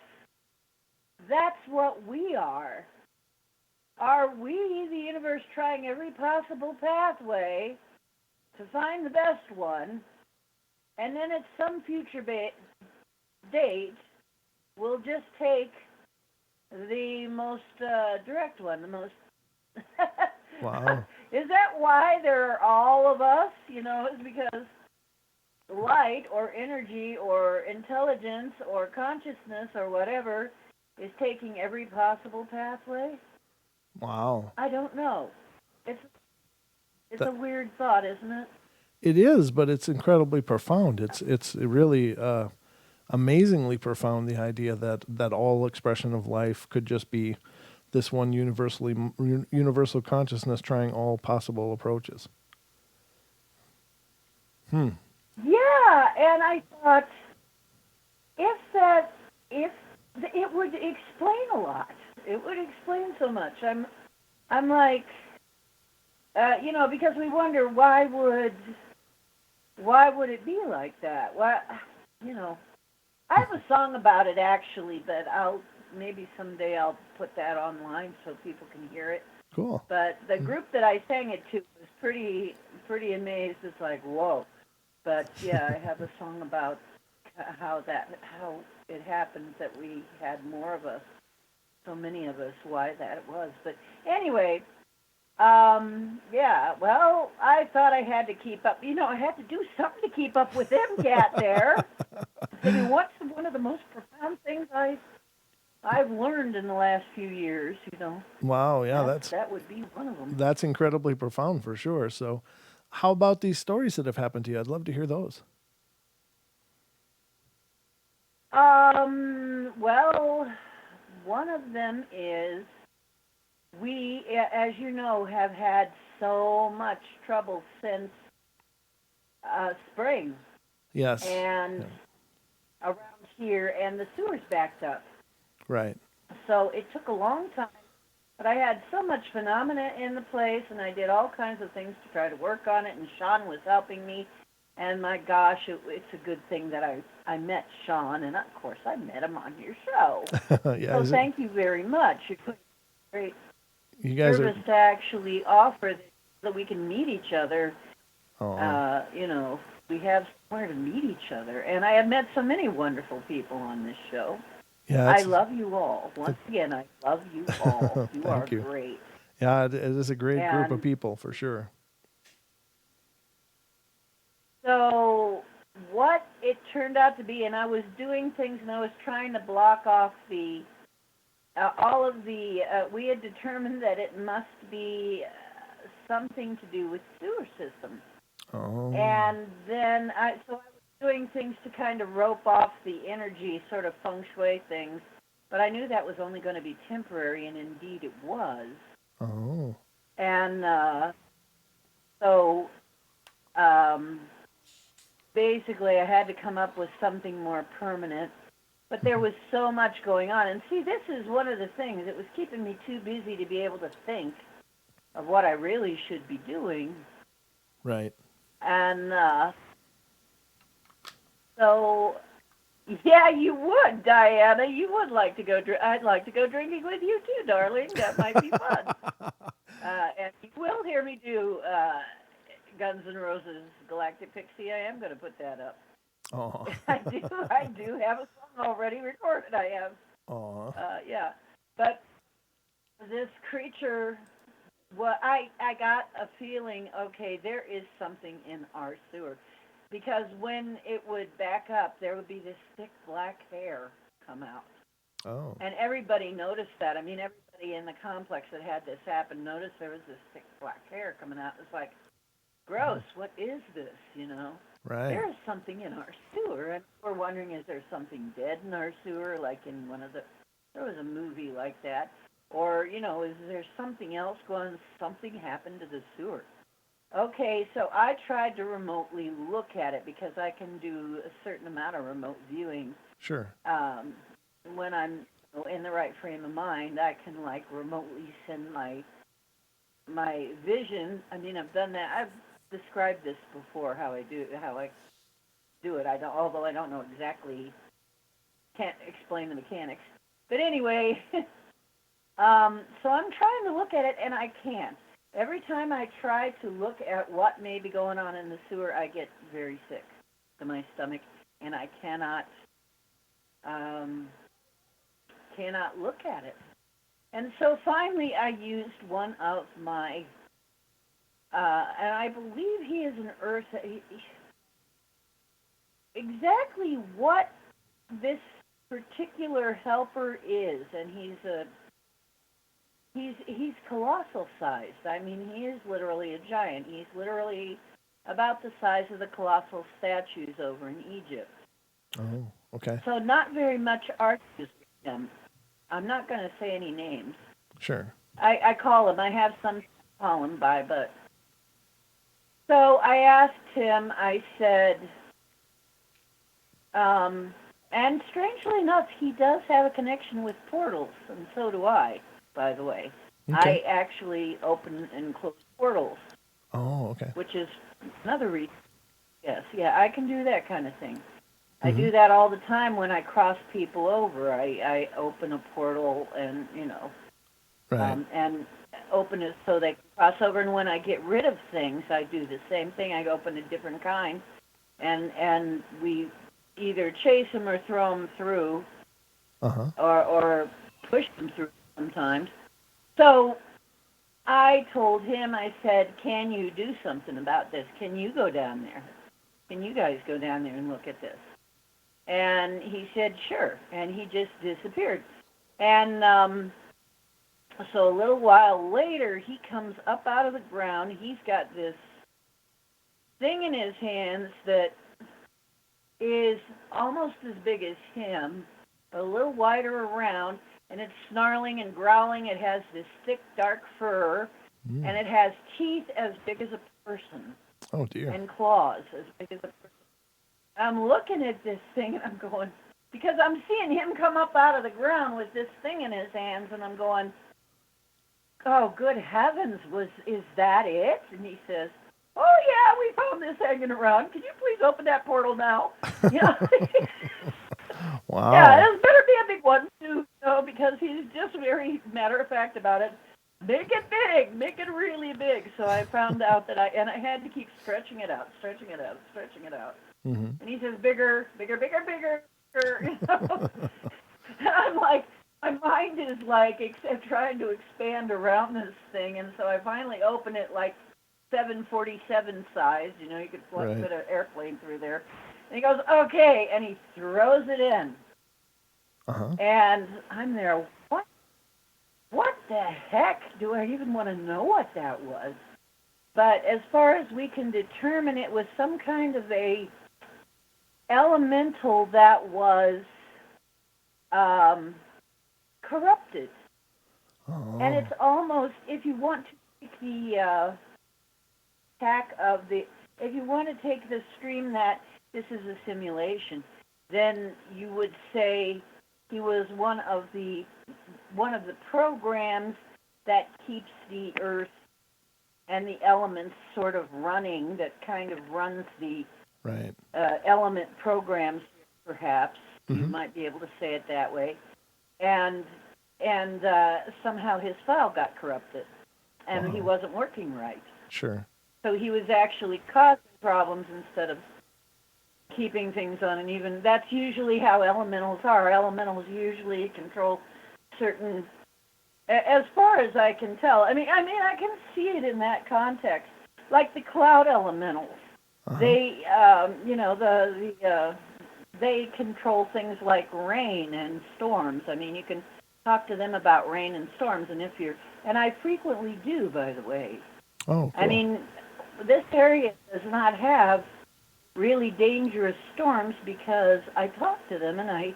that's what we are? Are we, the universe, trying every possible pathway to find the best one, and then at some future date, we'll just take the most direct one, the most... Wow. Is that why there are all of us? It's because light or energy or intelligence or consciousness or whatever is taking every possible pathway? Wow. I don't know. It's a weird thought, isn't it? It is, but it's incredibly profound. It's really amazingly profound, the idea that all expression of life could just be this one universal consciousness trying all possible approaches. Yeah, and I thought if it would explain a lot. It would explain so much. I'm like, because we wonder why would it be like that? Why, I have a song about it actually, but maybe someday I'll put that online so people can hear it. Cool. But the group that I sang it to was pretty amazed. It's like, whoa. But yeah, I have a song about how it happened that we had more of us, so many of us, why that it was. But anyway, yeah, well, I thought I had to keep up. I had to do something to keep up with them cat there. I mean, what's one of the most profound things I've learned in the last few years, Wow, yeah, that would be one of them. that's incredibly profound for sure. So, how about these stories that have happened to you? I'd love to hear those. Well, one of them is we, as you know, have had so much trouble since spring. Yes. And around here, and the sewer's backed up. Right. So it took a long time, but I had so much phenomena in the place, and I did all kinds of things to try to work on it, and Sean was helping me. And my gosh, it's a good thing that I met Sean, and of course I met him on your show. Yeah. So thank you very much. You're putting great You guys service to actually offer this so that we can meet each other. are. We have somewhere to meet each other. And I have met so many wonderful people on this show. Yeah. I love you all. Once again, I love you all. You are you. great. Yeah, it is a great group of And people for sure. so what it turned out to be, and I was doing things, and I was trying to block off all of the, we had determined that it must be something to do with sewer system. Oh. And then I was doing things to kind of rope off the energy, sort of feng shui things, but I knew that was only going to be temporary, and indeed it was. Oh. And so basically I had to come up with something more permanent, but there was so much going on. And see, this is one of the things. It was keeping me too busy to be able to think of what I really should be doing. Right. And so, yeah, you would, Diana. You would like to go. I'd like to go drinking with you too, darling. That might be fun. And you will hear me do Guns N' Roses' "Galactic Pixie." I am going to put that up. Oh. I do have a song already recorded. I have. Oh. Yeah, but this creature. Well, I got a feeling, okay, there is something in our sewer. Because when it would back up, there would be this thick black hair. come out. Oh. And everybody noticed that. I mean, everybody in the complex that had this happen noticed there was this thick black hair coming out. It's like, gross, what is this, you know? Right. There is something in our sewer. And we're wondering, is there something dead in our sewer, like in there was a movie like that. Or, you know, is there something else something happened to the sewer? Okay, so I tried to remotely look at it because I can do a certain amount of remote viewing. Sure. When I'm in the right frame of mind, I can like remotely send my vision. I mean, I've done that. I've described this before how I do it. Although I don't know exactly, can't explain the mechanics. But anyway, so I'm trying to look at it and I can't. Every time I try to look at what may be going on in the sewer, I get very sick to my stomach, and I cannot look at it. And so finally I used one of my, and I believe he is an earth, exactly what this particular helper is, and he's colossal sized. I mean, he is literally a giant. He's literally about the size of the colossal statues over in Egypt. Oh, okay. So not very much art is with him. I'm not going to say any names. Sure. I call him. I have some call him by, but so I asked him. I said, and strangely enough, he does have a connection with portals, and so do I. By the way, okay. I actually open and close portals. Oh, okay. Which is another reason. Yes, yeah, I can do that kind of thing. I do that all the time when I cross people over. I open a portal and, you know, right. And open it so they can cross over. And when I get rid of things, I do the same thing. I open a different kind, and we either chase them or throw them through, or push them through sometimes. So I told him, I said, can you do something about this? Can you go down there? Can you guys go down there and look at this? And he said, sure. And he just disappeared. And so a little while later, he comes up out of the ground. He's got this thing in his hands that is almost as big as him, a little wider around, and it's snarling and growling. It has this thick, dark fur, and it has teeth as big as a person. Oh, dear. And claws as big as a person. I'm looking at this thing, and I'm going, because I'm seeing him come up out of the ground with this thing in his hands, and I'm going, oh, good heavens, is that it? And he says, oh, yeah, we found this hanging around. Can you please open that portal now? Yeah. Wow. Yeah, it better be a big one, too, because he's just very matter-of-fact about it. Make it big. Make it really big. So I found out that I had to keep stretching it out. Mm-hmm. And he says, bigger. You know? And I'm like, my mind is like trying to expand around this thing. And so I finally open it like 747 size. You know, you could fit an airplane through there. And he goes, okay. And he throws it in. And I'm there, what the heck? Do I even want to know what that was? But as far as we can determine, it was some kind of a elemental that was corrupted. Oh. And it's almost, if you want to take the if you want to take the stream that this is a simulation, then you would say he was one of the programs that keeps the earth and the elements sort of running, that kind of runs the element programs, perhaps. You might be able to say it that way. And somehow his file got corrupted, and he wasn't working right. Sure. So he was actually causing problems instead of keeping things on an even. That's usually how elementals are. Elementals usually control certain, as far as I can tell. I mean, I can see it in that context, like the cloud elementals. They, the they control things like rain and storms. I mean, you can talk to them about rain and storms, and I frequently do, by the way. Oh, cool. I mean, this area does not have really dangerous storms because I talk to them and I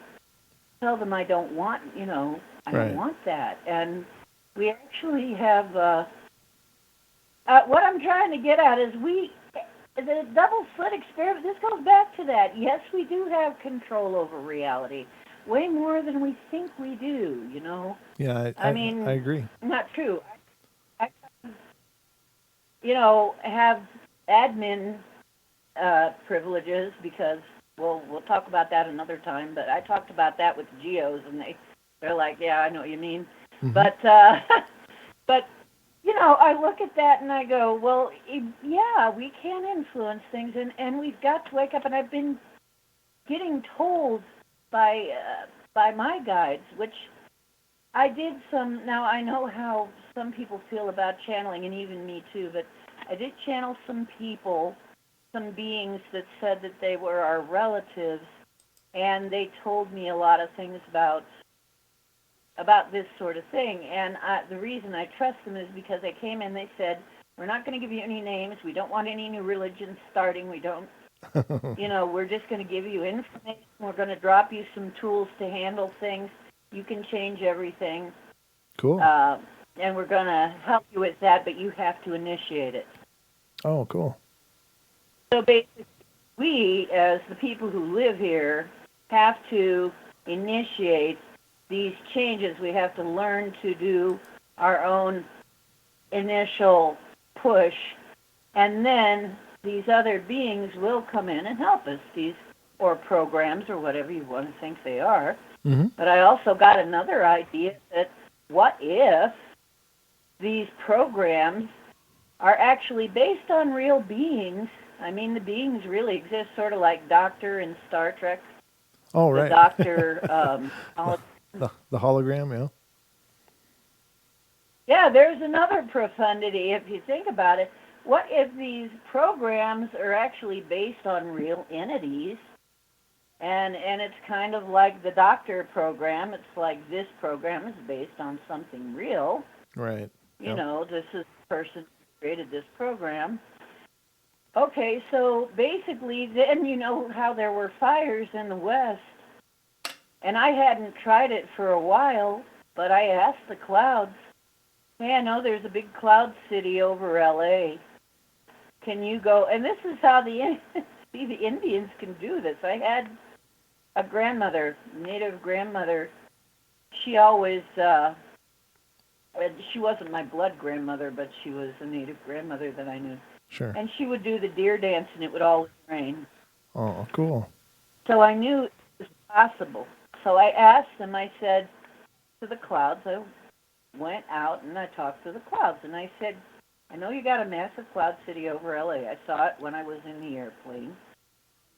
tell them I don't want, I don't want that. And we actually have, what I'm trying to get at is the double slit experiment, this goes back to that. Yes, we do have control over reality, way more than we think we do, Yeah, I mean, I agree. Not true. I have admin privileges because, we'll talk about that another time, but I talked about that with geos, and they're like, yeah, I know what you mean. Mm-hmm. But I look at that and I go, well, yeah, we can influence things, and we've got to wake up. And I've been getting told by my guides, which I did some. Now I know how some people feel about channeling, and even me too. But I did channel some people, some beings that said that they were our relatives, and they told me a lot of things about this sort of thing. And the reason I trust them is because they came in, they said, we're not going to give you any names. We don't want any new religions starting. We don't, we're just going to give you information. We're going to drop you some tools to handle things. You can change everything. Cool. And we're going to help you with that, but you have to initiate it. Oh, cool. So basically, we, as the people who live here, have to initiate these changes. We have to learn to do our own initial push, and then these other beings will come in and help us, or programs, or whatever you want to think they are. Mm-hmm. But I also got another idea that what if these programs are actually based on real beings? I mean, the beings really exist, sort of like Doctor in Star Trek. Oh, right. The Doctor... The hologram, yeah. Yeah, there's another profundity if you think about it. What if these programs are actually based on real entities? And it's kind of like the Doctor program. It's like this program is based on something real. Right. This is the person who created this program. Okay, so basically then you know how there were fires in the West. And I hadn't tried it for a while, but I asked the clouds, hey, I know there's a big cloud city over L.A. Can you go? And this is how the Indians can do this. I had a grandmother, native grandmother. She always, she wasn't my blood grandmother, but she was a native grandmother that I knew. Sure. And she would do the deer dance, and it would always rain. Oh, cool. So I knew it was possible. So I asked them, I said to the clouds, I went out and I talked to the clouds, and I said, I know you got a massive cloud city over LA. I saw it when I was in the airplane.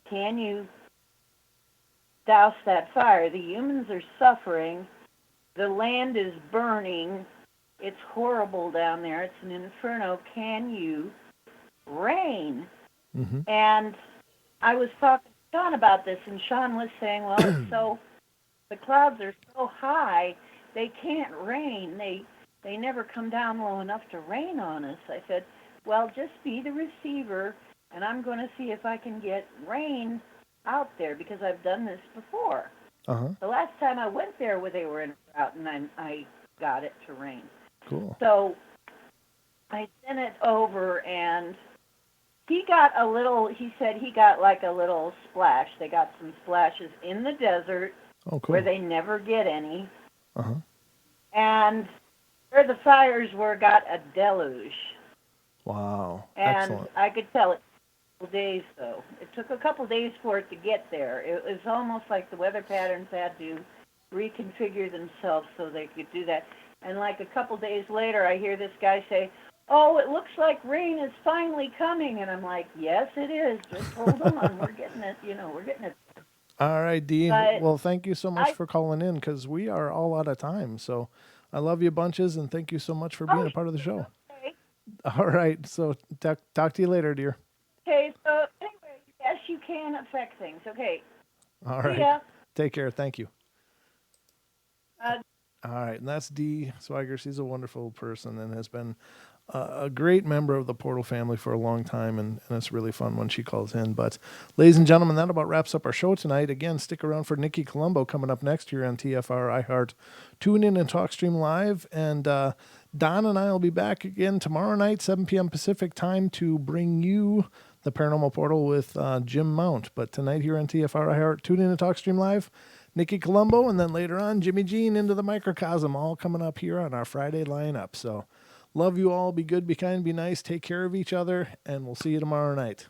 Can you douse that fire? The humans are suffering. The land is burning. It's horrible down there. It's an inferno. Can you rain? Mm-hmm. And I was talking to Sean about this, and Sean was saying, well, it's so... The clouds are so high, they can't rain. They never come down low enough to rain on us. I said, well, just be the receiver, and I'm going to see if I can get rain out there, because I've done this before. Uh-huh. The last time I went there, they were in a drought, and I got it to rain. Cool. So I sent it over, and he said he got like a little splash. They got some splashes in the desert. Oh, cool. Where they never get any. Uh-huh. And where the fires were got a deluge. Wow. And excellent. I could tell it took a couple days, though. It took a couple days for it to get there. It was almost like the weather patterns had to reconfigure themselves so they could do that. And like a couple days later, I hear this guy say, oh, it looks like rain is finally coming. And I'm like, yes, it is. Just hold on. We're getting it. We're getting it. All right, Dee. Well, thank you so much for calling in, because we are all out of time. So I love you bunches, and thank you so much for being a part of the show. Okay. All right. So talk to you later, dear. Okay. So anyway, yes, you can affect things. Okay. All See right. ya. Take care. Thank you. Uh, All right. And that's Dee Swigert. She's a wonderful person and has been a great member of the Portal family for a long time, and it's really fun when she calls in. But, ladies and gentlemen, that about wraps up our show tonight. Again, stick around for Nikki Colombo coming up next year on TFR iHeart. Tune in and TalkStream Live, and Don and I will be back again tomorrow night, 7 p.m. Pacific time, to bring you the Paranormal Portal with Jim Mount. But tonight here on TFR iHeart, tune in and TalkStream Live. Nikki Colombo, and then later on, Jimmy Jean into the Microcosm, all coming up here on our Friday lineup. So, love you all. Be good, be kind, be nice. Take care of each other, and we'll see you tomorrow night.